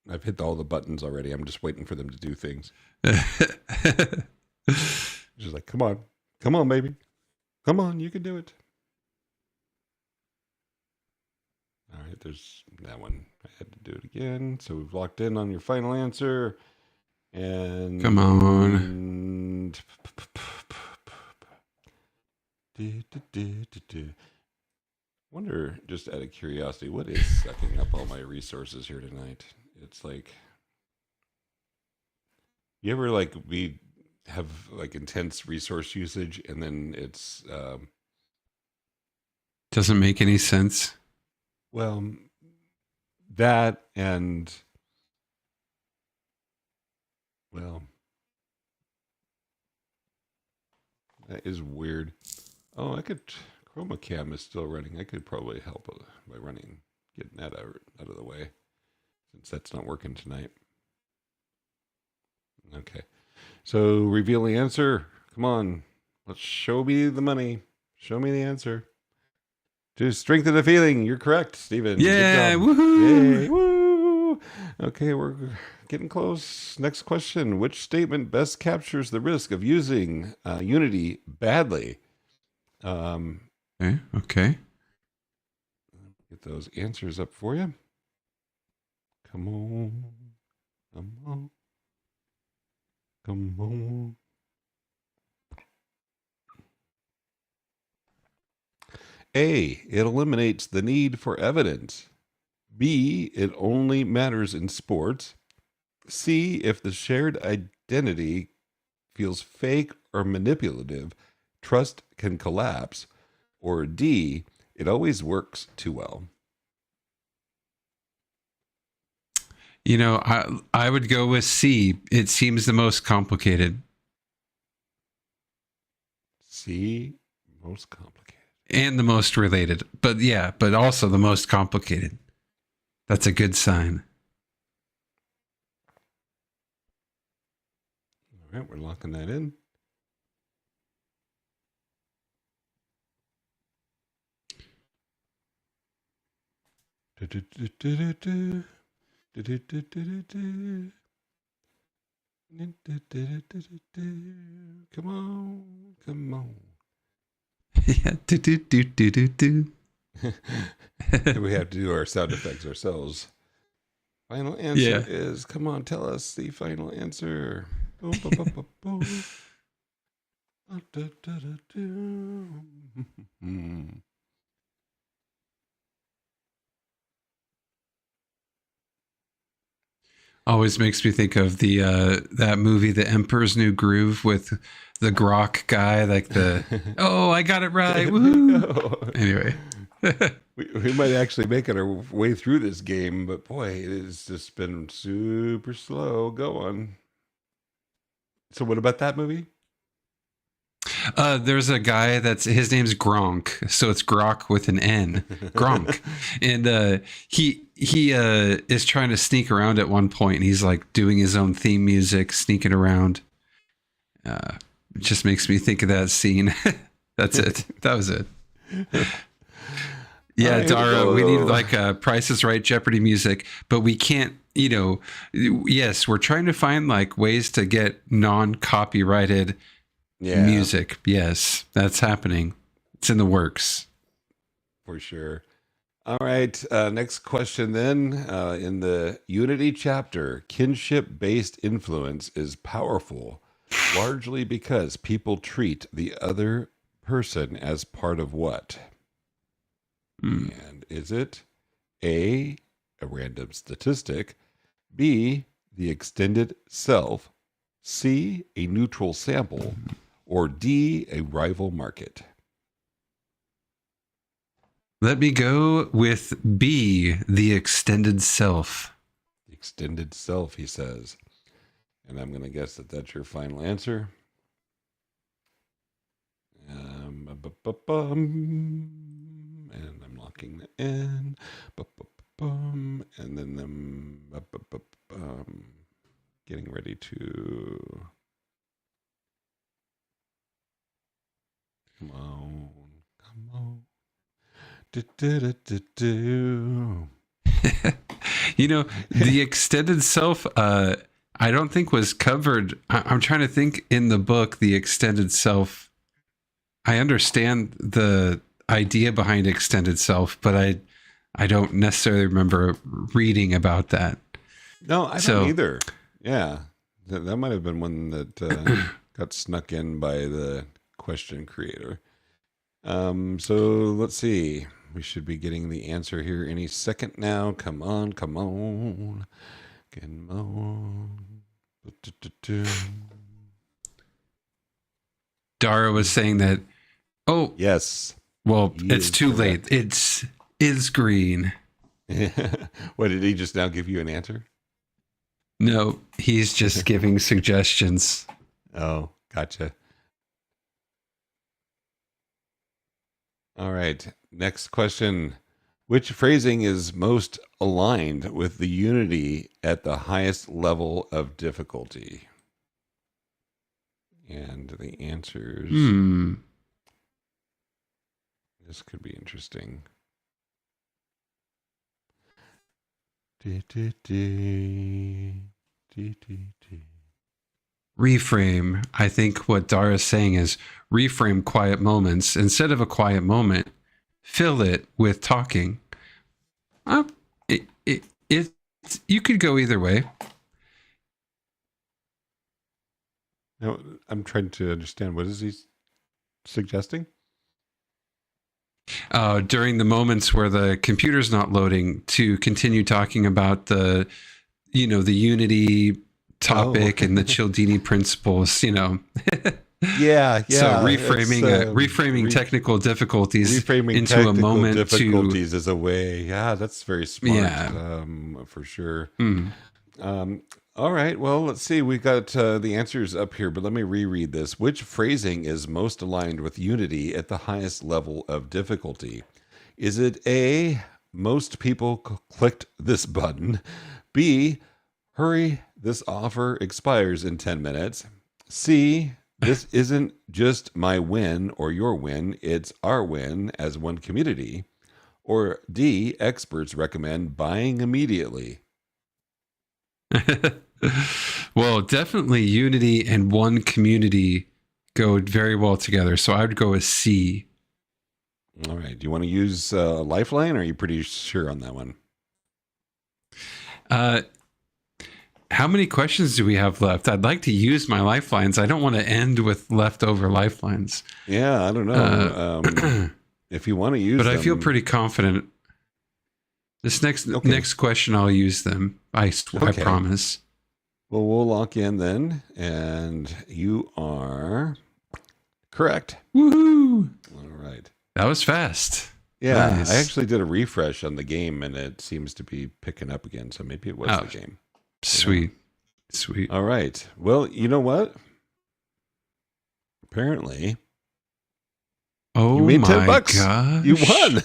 I've hit all the buttons already. I'm just waiting for them to do things. Just like, come on, baby. Come on, you can do it. All right, there's that one. I had to do it again. So we've locked in on your final answer. And Come on. Wonder, just out of curiosity, what is sucking up all my resources here tonight? It's like, you ever like we have like intense resource usage, and then it's Doesn't make any sense. well, that and well, that is weird. Oh, I could. Chroma Cam is still running. I could probably help by getting that out of the way, since that's not working tonight. Okay, so reveal the answer. Come on, let's show me the money. Show me the answer. To strengthen the feeling, you're correct, Stephen. Yeah, Good job. woohoo! Yay, woo! Okay, we're getting close. Next question. Which statement best captures the risk of using Unity badly? Okay. Get those answers up for you. Come on. Come on. Come on. A, it eliminates the need for evidence. B, it only matters in sports. C, if the shared identity feels fake or manipulative, trust can collapse. Or D, it always works too well. I would go with C. It seems the most complicated. C, most complicated. And the most related. But also the most complicated. That's a good sign. All right, we're locking that in. Come on, come on. Yeah. Do. We have to do our sound effects ourselves. Final answer is, come on, tell us the final answer. Boom, boom, boom, boom, boom. Always makes me think of the that movie, The Emperor's New Groove, with the Grok guy, like oh, I got it right. Woohoo. Anyway. we might actually make it our way through this game, but boy, it has just been super slow going. So what about that movie? There's a guy his name's Gronk, so it's Grok with an N, Gronk, and he is trying to sneak around at one point, and he's like doing his own theme music, sneaking around. It just makes me think of that scene. That's it. That was it. Yeah, right, Dara, we need like Price is Right Jeopardy music, but we can't. Yes, we're trying to find like ways to get non-copyrighted. Yeah. Music. Yes, that's happening. It's in the works. For sure. All right. Next question then. In the Unity chapter, kinship-based influence is powerful, largely because people treat the other person as part of what? And is it A, a random statistic, B, the extended self, C, a neutral sample, or D, a rival market? Let me go with B, the extended self. The extended self, he says. And I'm going to guess that that's your final answer. And I'm locking the in. And then getting ready to... Come on, come on. The extended self, I don't think was covered. I'm trying to think in the book, the extended self. I understand the idea behind extended self, but I don't necessarily remember reading about that. No, I don't either. Yeah, that might have been one that got snuck in by the question creator. So let's see. We should be getting the answer here any second now. Come on, come on. Come on. Dara was saying that. Oh, yes. Well, it's too late. Is green. What, did he just now give you an answer? No, he's just giving suggestions. Oh, gotcha. All right. Next question. Which phrasing is most aligned with the unity at the highest level of difficulty? And the answers. This could be interesting. Reframe. I think what Dara's saying is reframe quiet moments. Instead of a quiet moment, fill it with talking. You could go either way. Now, I'm trying to understand. What is he suggesting? During the moments where the computer's not loading, to continue talking about the unity topic and the Cialdini principles, Yeah. So reframing technical difficulties into a moment difficulties is a way. Yeah, that's very smart. Yeah. For sure. Mm. All right. Well, let's see. We got the answers up here, but let me reread this. Which phrasing is most aligned with unity at the highest level of difficulty? Is it A, most people clicked this button? B, hurry, this offer expires in 10 minutes. C, this isn't just my win or your win, it's our win as one community. Or D, experts recommend buying immediately. Well, definitely unity and one community go very well together. So I would go with C. All right. Do you want to use Lifeline, or are you pretty sure on that one? How many questions do we have left? I'd like to use my lifelines. I don't want to end with leftover lifelines. Yeah, I don't know. If you want to use but them. I feel pretty confident. This next question, I'll use them. I promise. Well, we'll lock in then, and you are correct. Woohoo! All right. That was fast. Yeah, Nice. I actually did a refresh on the game, and it seems to be picking up again, so maybe it was the game. Sweet. All right. Well, you know what? Apparently, you made my $10. gosh. You won.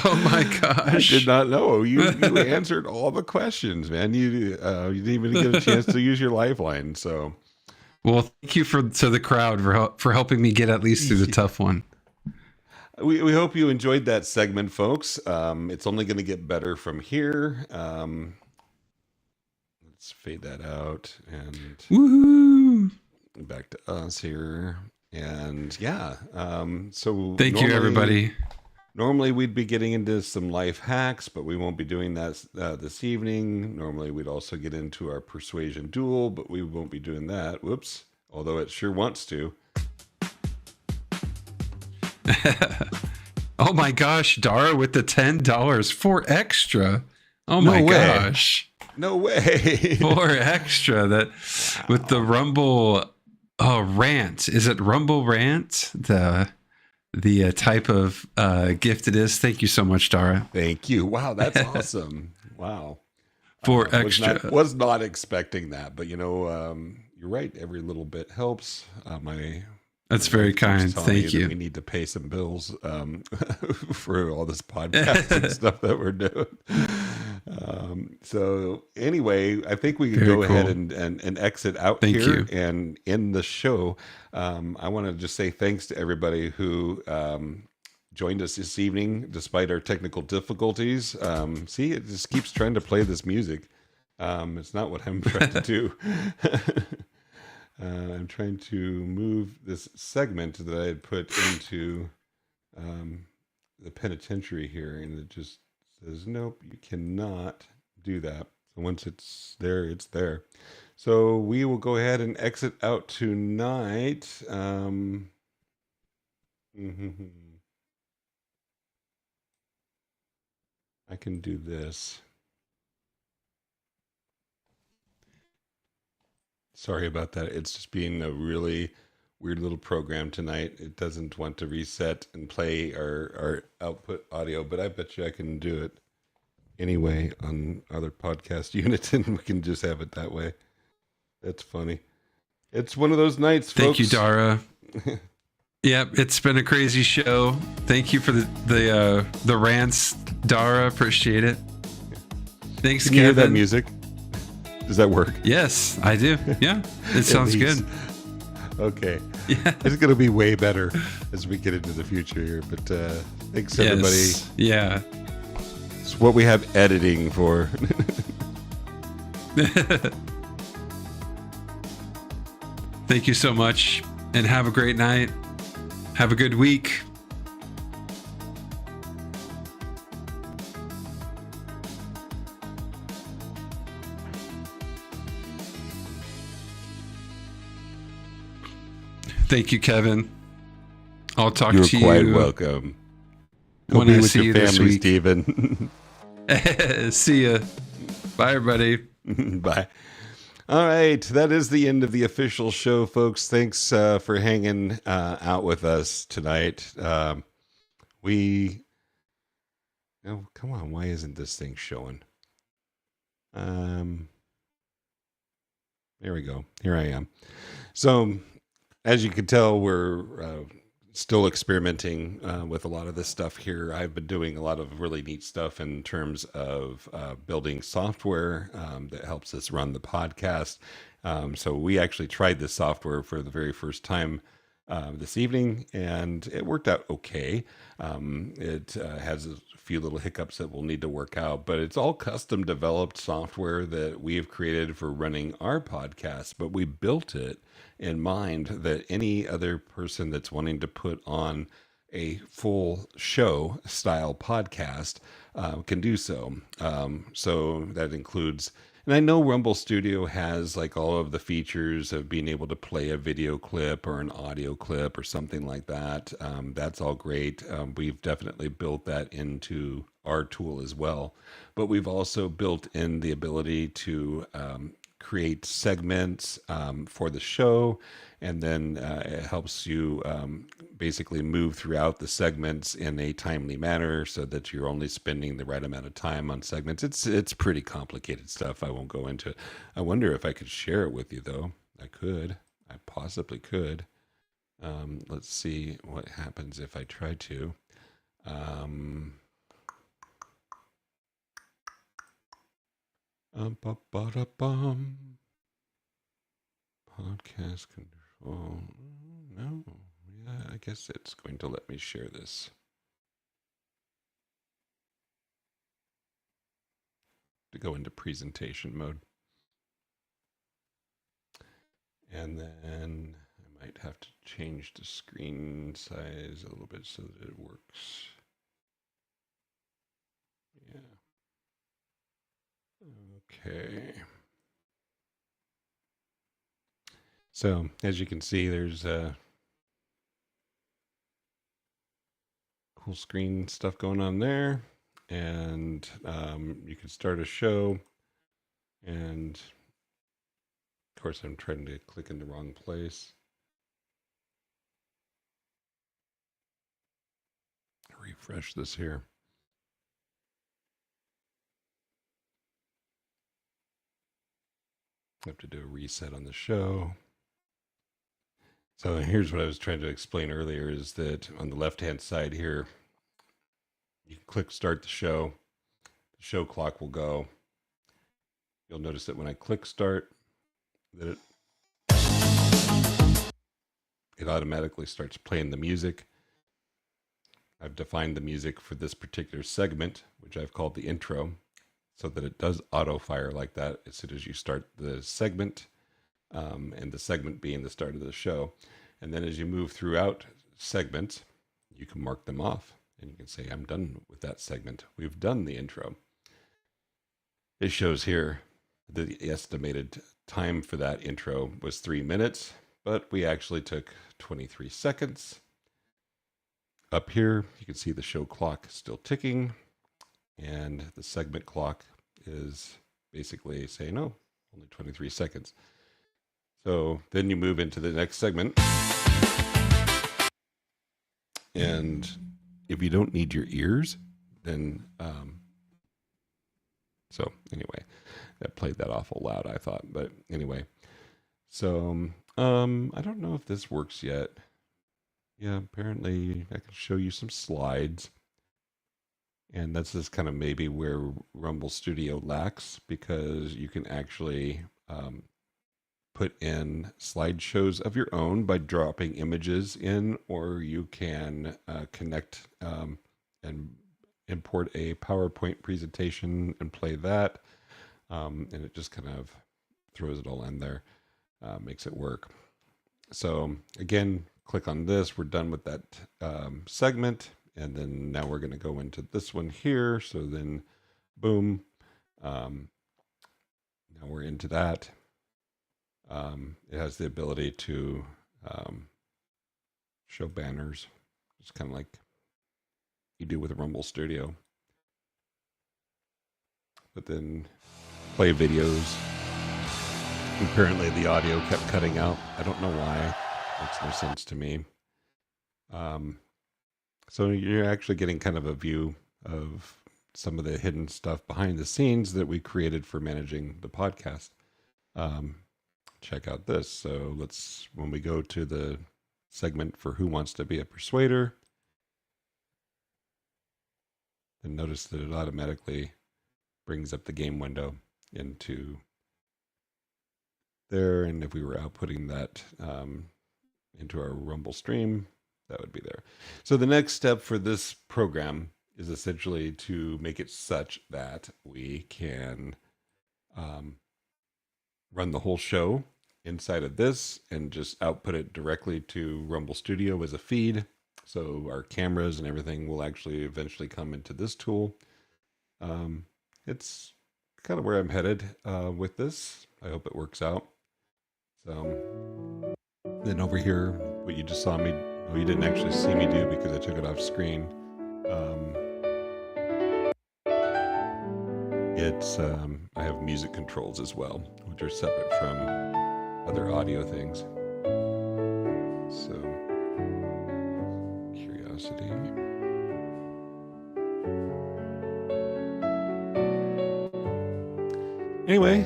Oh my gosh. I did not know. You answered all the questions, man. You didn't even get a chance to use your lifeline. So, well, thank you to the crowd for helping me get at least through the tough one. We hope you enjoyed that segment, folks. It's only going to get better from here. Let's fade that out and Woohoo! back to us here. And yeah, so thank you, everybody. Normally we'd be getting into some life hacks, but we won't be doing that this evening. Normally we'd also get into our persuasion duel, but we won't be doing that. Whoops. Although it sure wants to. Oh my gosh, Dara with the $10 for extra. Oh my gosh. No way. For extra, that with the Rumble rant. Is it Rumble rant? The type of gift it is. Thank you so much, Dara. Thank you. Wow, that's awesome. Wow. For extra. Was not expecting that, but you're right. Every little bit helps. That's very kind. Thank you. We need to pay some bills for all this podcasting stuff that we're doing. So anyway, I think we can go ahead and exit out here and end the show. I want to just say thanks to everybody who joined us this evening, despite our technical difficulties. See, it just keeps trying to play this music. It's not what I'm trying to do. I'm trying to move this segment that I had put into the penitentiary here, and it just says, nope, you cannot do that. So once it's there, it's there. So we will go ahead and exit out tonight. I can do this. Sorry about that. It's just being a really weird little program tonight. It doesn't want to reset and play our output audio, but I bet you I can do it anyway on other podcast units, and we can just have it that way. That's funny. It's one of those nights, folks. Thank you, Dara. Yep, it's been a crazy show. Thank you for the rants, Dara. Appreciate it. Thanks, Can you Kevin. hear that music? Does that work? Yes, I do. Yeah, it sounds good. Okay. Yeah. It's going to be way better as we get into the future here. But thanks, everybody. Yeah. It's what we have editing for. Thank you so much, and have a great night. Have a good week. Thank you, Kevin. I'll talk You're to you. quite welcome. Go When be I with see your you this family, week. Stephen. See ya. Bye, everybody. Bye. All right, that is the end of the official show, folks. Thanks for hanging out with us tonight. Oh, come on, why isn't this thing showing? There we go. Here I am. So, as you can tell, we're still experimenting with a lot of this stuff here. I've been doing a lot of really neat stuff in terms of building software that helps us run the podcast. So we actually tried this software for the very first time this evening, and it worked out okay. It has a few little hiccups that we'll need to work out, but it's all custom developed software that we have created for running our podcast, but we built it in mind that any other person that's wanting to put on a full show style podcast can do so. So that includes, and I know Rumble Studio has like all of the features of being able to play a video clip or an audio clip or something like that. That's all great. We've definitely built that into our tool as well, but we've also built in the ability to create segments for the show, and then it helps you basically move throughout the segments in a timely manner so that you're only spending the right amount of time on segments. It's pretty complicated stuff. I won't go into it. I wonder if I could share it with you, though. I could. I possibly could. Let's see what happens if I try to. Podcast control. No. Yeah, I guess it's going to let me share this. To go into presentation mode. And then I might have to change the screen size a little bit so that it works. Yeah. Okay. So, as you can see, there's cool screen stuff going on there. And you can start a show. And, of course, I'm trying to click in the wrong place. Refresh this here. I have to do a reset on the show. So here's what I was trying to explain earlier is that on the left-hand side here, you can click start the show. The show clock will go. You'll notice that when I click start, that it automatically starts playing the music. I've defined the music for this particular segment, which I've called the intro, so that it does auto fire like that as soon as you start the segment, and the segment being the start of the show. And then as you move throughout segments, you can mark them off and you can say, I'm done with that segment. We've done the intro. It shows here the estimated time for that intro was 3 minutes, but we actually took 23 seconds. Up here, you can see the show clock still ticking, and the segment clock is basically saying, oh, only 23 seconds. So then you move into the next segment. And if you don't need your ears, then, so anyway, that played that awful loud, I thought. But anyway, so I don't know if this works yet. Yeah, apparently I can show you some slides. And that's just kind of maybe where Rumble Studio lacks, because you can actually put in slideshows of your own by dropping images in, or you can connect and import a PowerPoint presentation and play that. And it just kind of throws it all in there, makes it work. So again, click on this. We're done with that segment. And then now we're going to go into this one here. So then, boom. Now we're into that. It has the ability to show banners. It's kind of like you do with Rumble Studio. But then play videos. Apparently the audio kept cutting out. I don't know why. Makes no sense to me. So you're actually getting kind of a view of some of the hidden stuff behind the scenes that we created for managing the podcast. Check out this. So when we go to the segment for Who Wants to Be a Persuader, then notice that it automatically brings up the game window into there. And if we were outputting that into our Rumble stream, that would be there. So the next step for this program is essentially to make it such that we can run the whole show inside of this and just output it directly to Rumble Studio as a feed. So our cameras and everything will actually eventually come into this tool. It's kind of where I'm headed with this. I hope it works out. So then over here, what you just saw me, well, you didn't actually see me do because I took it off screen. I have music controls as well, which are separate from other audio things. So, curiosity. Anyway,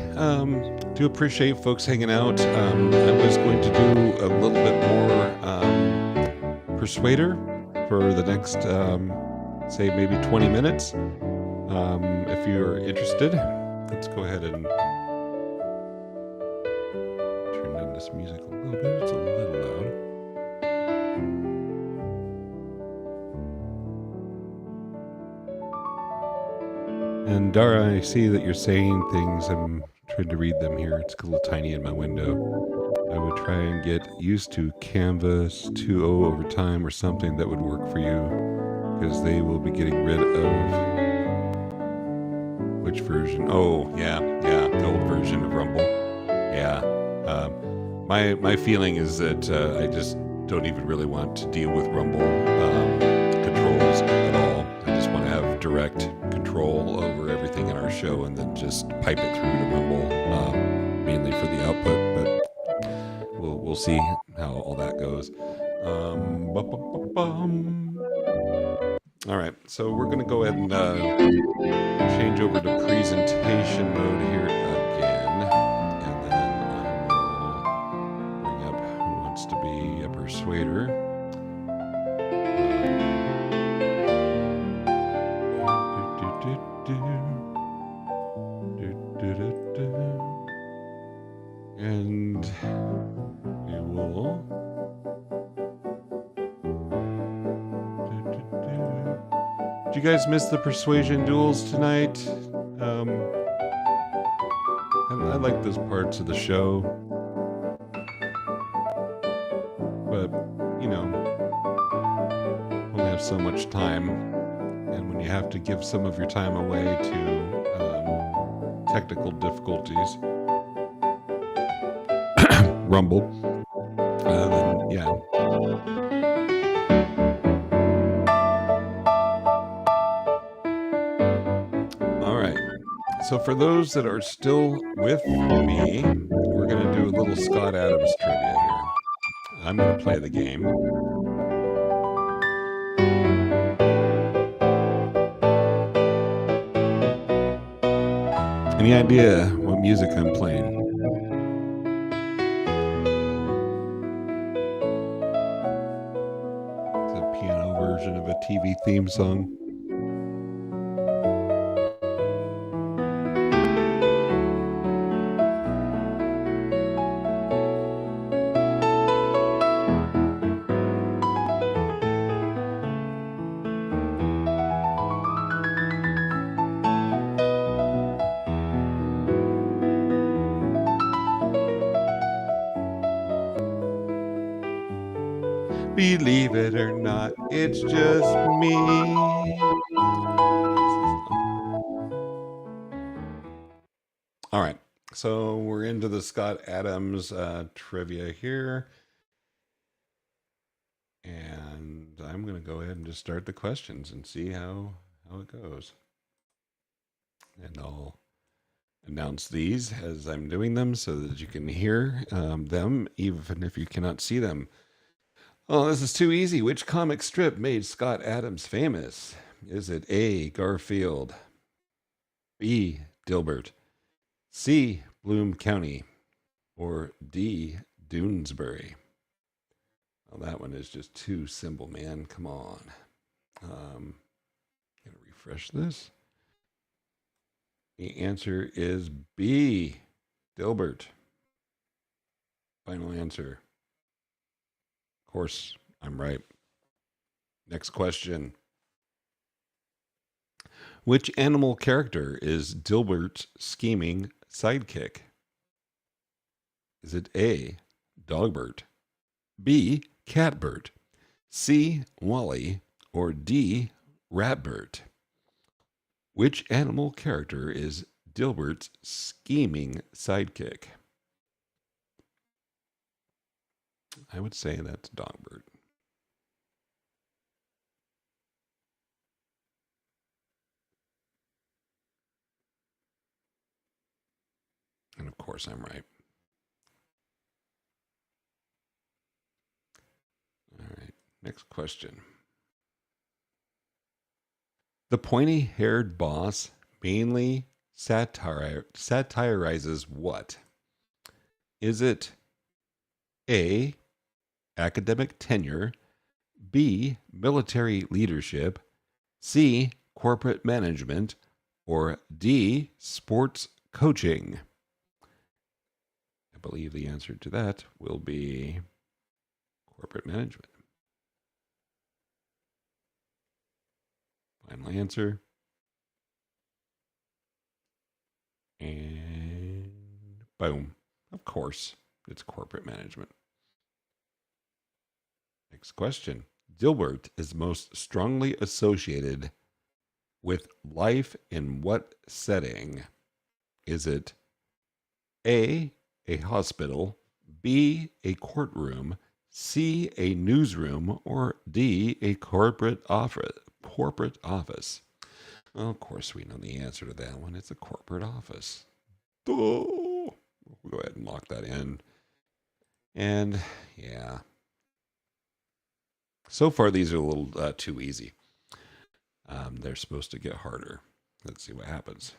do appreciate folks hanging out. I was going to do a little bit more Persuader for the next, say, maybe 20 minutes. If you're interested, let's go ahead and turn down this music a little bit. It's a little loud. And Dara, I see that you're saying things. I'm trying to read them here. It's a little tiny in my window. I would try and get used to Canvas 2.0 over time or something that would work for you, because they will be getting rid of which version? Oh, yeah, the old version of Rumble. Yeah. My feeling is that I just don't even really want to deal with Rumble controls at all. I just want to have direct control over everything in our show and then just pipe it through to Rumble, mainly for the output. But we'll see how all that goes. All right, so we're going to go ahead and change over to presentation mode here again. And then I will bring up Who Wants to Be a Persuader. And we will... Did you guys miss the persuasion duels tonight? I like those parts of the show. But, you know, only have so much time. And when you have to give some of your time away to technical difficulties, Rumble, then yeah. So for those that are still with me, we're going to do a little Scott Adams trivia here. I'm going to play the game. Any idea what music I'm playing? It's a piano version of a TV theme song. Believe it or not, it's just me. All right, so we're into the Scott Adams trivia here. And I'm going to go ahead and just start the questions and see how it goes. And I'll announce these as I'm doing them so that you can hear them, even if you cannot see them. Oh, this is too easy. Which comic strip made Scott Adams famous? Is it A, Garfield, B, Dilbert, C, Bloom County, or D, Doonesbury? Well, that one is just too simple, man. Come on. Gonna refresh this. The answer is B, Dilbert. Final answer. Of course, I'm right. Next question. Which animal character is Dilbert's scheming sidekick? Is it A, Dogbert, B, Catbert, C, Wally, or D, Ratbert? Which animal character is Dilbert's scheming sidekick? I would say that's Dogbert. And of course, I'm right. All right, next question. The pointy-haired boss mainly satirizes what? Is it A, academic tenure, B, military leadership, C, corporate management, or D, sports coaching? I believe the answer to that will be corporate management. Final answer. And boom. Of course, it's corporate management. Next question. Dilbert is most strongly associated with life in what setting? Is it A, a hospital, B, a courtroom, C, a newsroom, or D, a corporate office? Well, of course, we know the answer to that one. It's a corporate office. Oh, we'll go ahead and lock that in. And yeah. So far, these are a little too easy. They're supposed to get harder. Let's see what happens.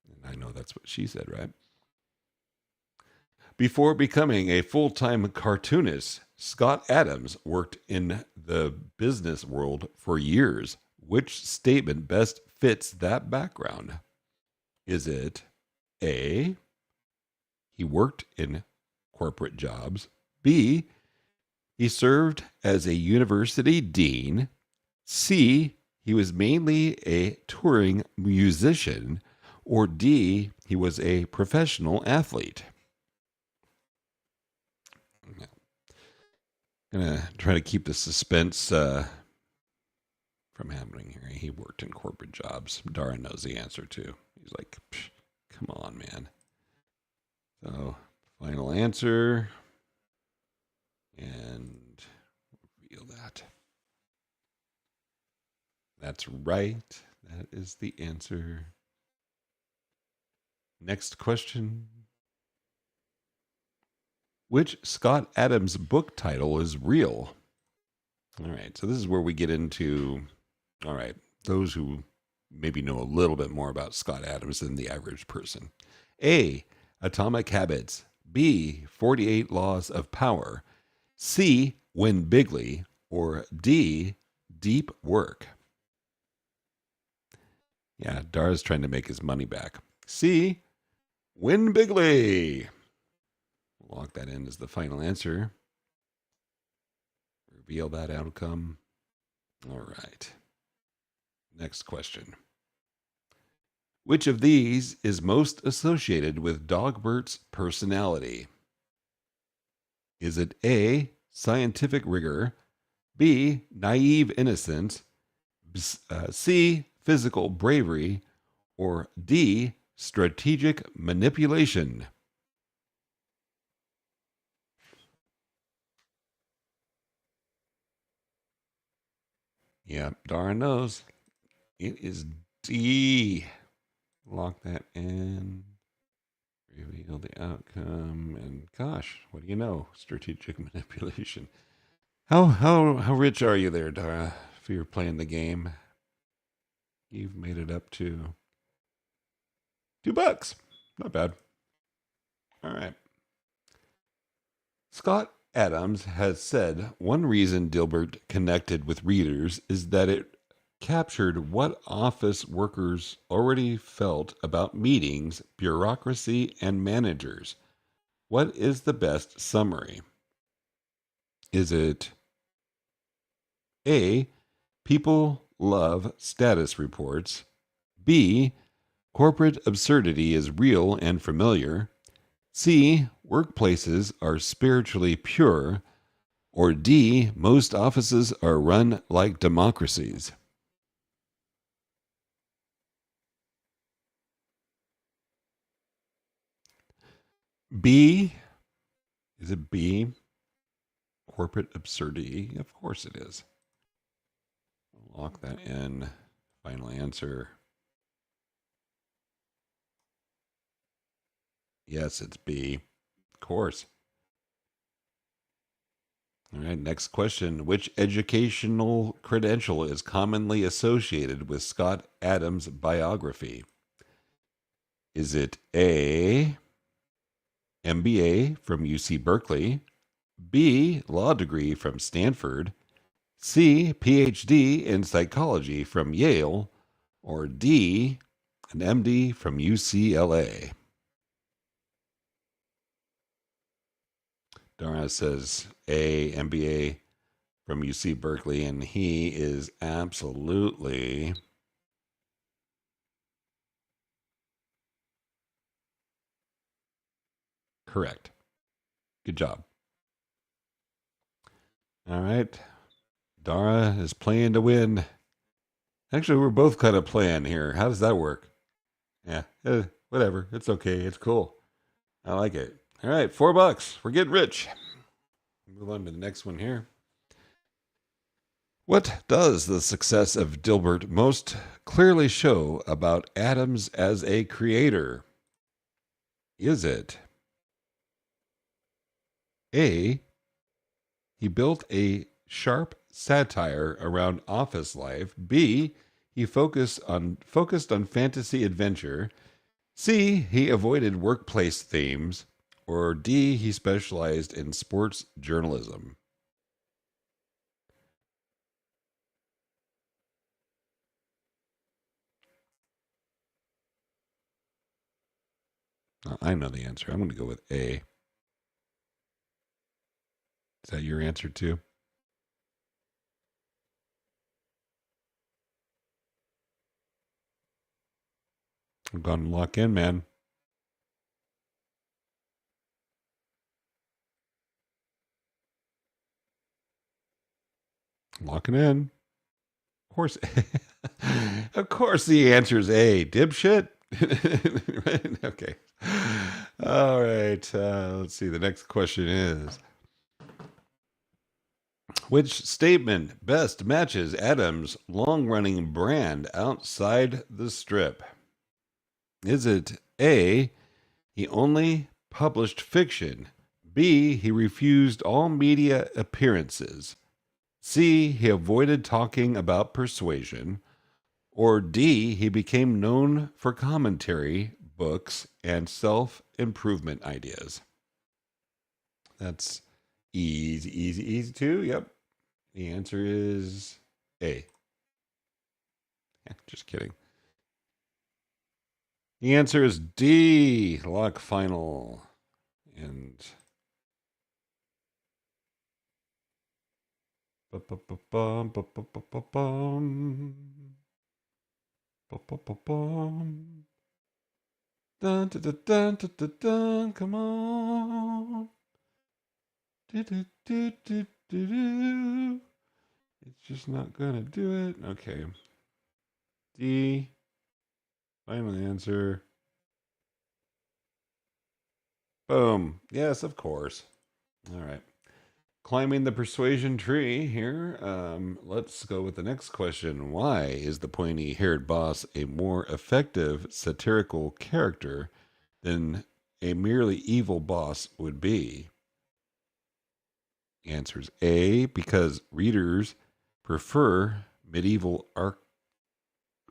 And I know that's what she said, right? Before becoming a full-time cartoonist, Scott Adams worked in the business world for years. Which statement best fits that background? Is it A, he worked in corporate jobs, B, he served as a university dean, C, he was mainly a touring musician, or D, he was a professional athlete? I'm going to try to keep the suspense from happening here. He worked in corporate jobs. Dara knows the answer too. He's like, come on, man. So, final answer. And reveal that. That's right. That is the answer. Next question. Which Scott Adams book title is real? All right, so this is where we get into, all right, those who maybe know a little bit more about Scott Adams than the average person. A, Atomic Habits. B, 48 Laws of Power. C, Win Bigly. Or D, Deep Work. Yeah, Dara's trying to make his money back. C, Win Bigly. Lock that in as the final answer. Reveal that outcome. All right. Next question. Which of these is most associated with Dogbert's personality? Is it A, scientific rigor, B. Naive innocence, C. Physical bravery, or D. Strategic manipulation? Yeah, Dara knows. It is D. Lock that in. Reveal the outcome. And gosh, what do you know? Strategic manipulation. How rich are you there, Dara? If you're playing the game, you've made it up to $2. Not bad. All right. Scott Adams has said one reason Dilbert connected with readers is that it captured what office workers already felt about meetings, bureaucracy, and managers. What is the best summary? Is it A. People love status reports, B. Corporate absurdity is real and familiar, C. Workplaces are spiritually pure, or D. Most offices are run like democracies? B. Is it B? Corporate absurdity? Of course it is. Lock that in. Final answer. Yes, it's B. Of course. All right, next question. Which educational credential is commonly associated with Scott Adams' biography? Is it A, MBA from UC Berkeley, B, law degree from Stanford, C, PhD in psychology from Yale, or D, an MD from UCLA? Dara says A, MBA from UC Berkeley, and he is absolutely correct. Good job. All right. Dara is playing to win. Actually, we're both kind of playing here. How does that work? Yeah, whatever. It's okay. It's cool. I like it. All right, $4. We're getting rich. Move on to the next one here. What does the success of Dilbert most clearly show about Adams as a creator? Is it A, he built a sharp satire around office life, B, he focused on fantasy adventure, C, he avoided workplace themes, or D, he specialized in sports journalism? I know the answer. I'm going to go with A. Is that your answer too? I'm going to lock in, man. Locking in. Of course. Of course the answer is A. Dipshit. Right? Okay. All right. Let's see. The next question is, which statement best matches Adams' long-running brand outside the strip? Is it A, he only published fiction, B, he refused all media appearances, C, he avoided talking about persuasion, or D, he became known for commentary, books, and self-improvement ideas? That's easy too. Yep. The answer is A. Just kidding. The answer is D. Lock final. And ba-ba-ba-bum, ba-ba-ba-bum. Ba-ba-ba-bum. Dun, dun, dun, dun, dun, dun, dun. Come on. Do, do, do, do, do, do. It's just not gonna do it. Okay. D. Final answer. Boom. Yes, of course. All right. Climbing the persuasion tree here. Let's go with the next question. Why is the pointy-haired boss a more effective satirical character than a merely evil boss would be? Answers A, because readers prefer medieval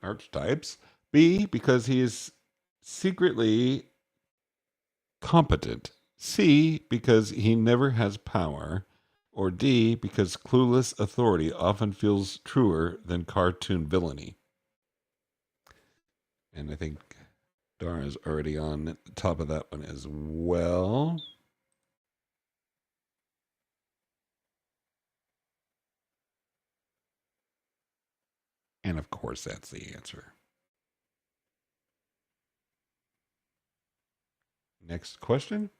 archetypes. B, because he is secretly competent. C, because he never has power. Or D, because clueless authority often feels truer than cartoon villainy. And I think Dara's already on the top of that one as well. And of course, that's the answer. Next question.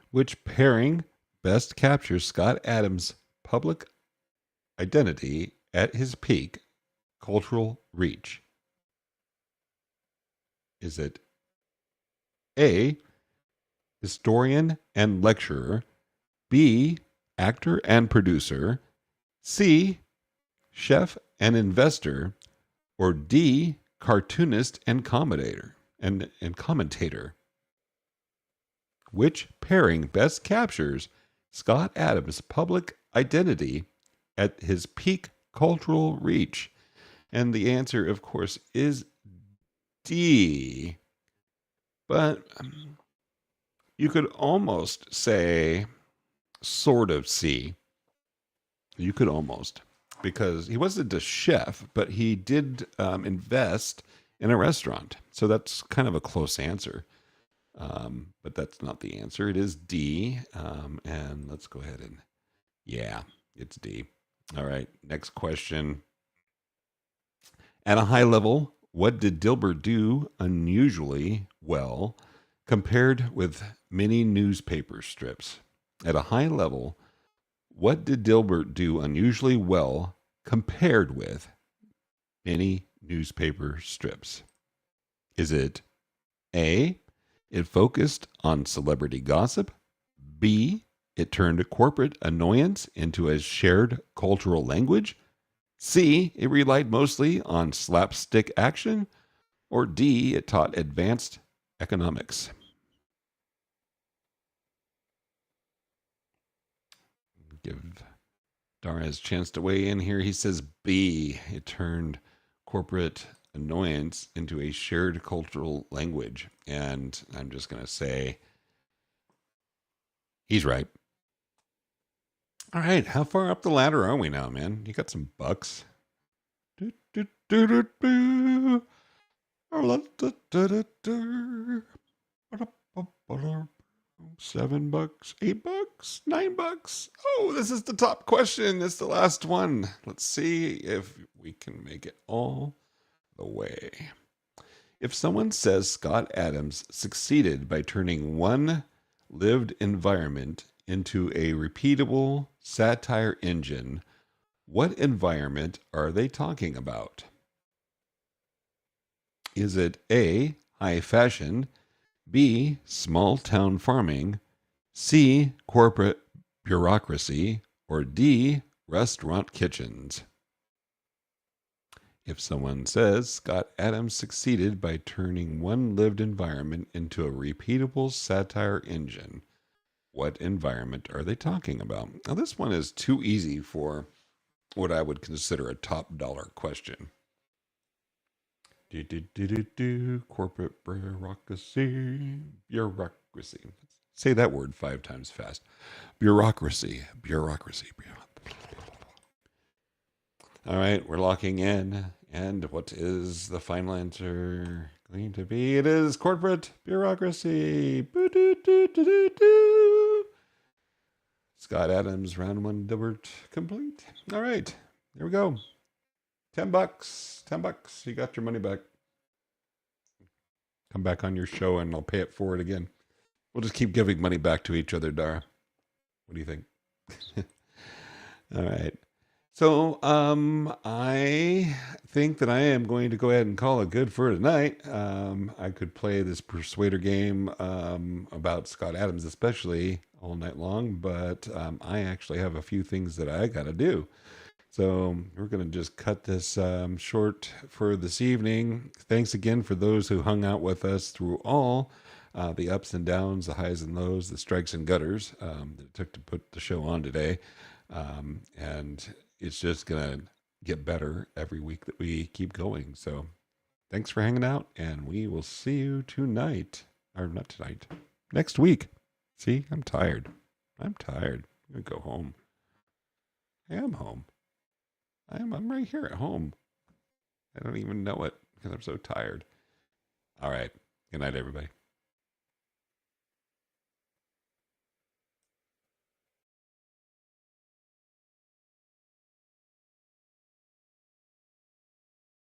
Which pairing best captures Scott Adams' public identity at his peak cultural reach? Is it A, historian and lecturer, B, actor and producer, C, chef and investor, or D, cartoonist and commentator? Which pairing best captures Scott Adams' public identity at his peak cultural reach? And the answer, of course, is D. But you could almost say sort of C. You could almost, because he wasn't a chef, but he did invest in a restaurant. So that's kind of a close answer. But that's not the answer. It is D. And let's go ahead and, yeah, it's D. All right, next question. At a high level, what did Dilbert do unusually well compared with many newspaper strips? At a high level, what did Dilbert do unusually well compared with many newspaper strips? Is it A, it focused on celebrity gossip, B, it turned corporate annoyance into a shared cultural language, C, it relied mostly on slapstick action, or D, it taught advanced economics? Give Dara his chance to weigh in here. He says B, it turned corporate annoyance into a shared cultural language. And I'm just going to say he's right. All right, how far up the ladder are we now, man? You got some bucks. $7, $8, $9. Oh, this is the top question. It's the last one. Let's see if we can make it all the way. If someone says Scott Adams succeeded by turning one lived environment into a repeatable satire engine, what environment are they talking about? Is it A, high fashion, B, small town farming, C, corporate bureaucracy, or D, restaurant kitchens? If someone says Scott Adams succeeded by turning one lived environment into a repeatable satire engine, what environment are they talking about? Now, this one is too easy for what I would consider a top dollar question. Corporate bureaucracy. Say that word 5 times fast. Bureaucracy. All right, we're locking in. And what is the final answer going to be? It is corporate bureaucracy. Scott Adams, round 1, Dilbert complete. All right, there we go. $10. $10. You got your money back. Come back on your show and I'll pay it forward again. We'll just keep giving money back to each other, Dara. What do you think? All right. So, I think that I am going to go ahead and call it good for tonight. I could play this Persuader game about Scott Adams, especially all night long, but I actually have a few things that I got to do. So we're going to just cut this short for this evening. Thanks again for those who hung out with us through all the ups and downs, the highs and lows, the strikes and gutters that it took to put the show on today. And it's just going to get better every week that we keep going. So thanks for hanging out, and we will see you tonight. Or not tonight, next week. See, I'm tired. I'm tired. I'm going to go home. I am home. I'm right here at home. I don't even know it because I'm so tired. All right. Good night, everybody.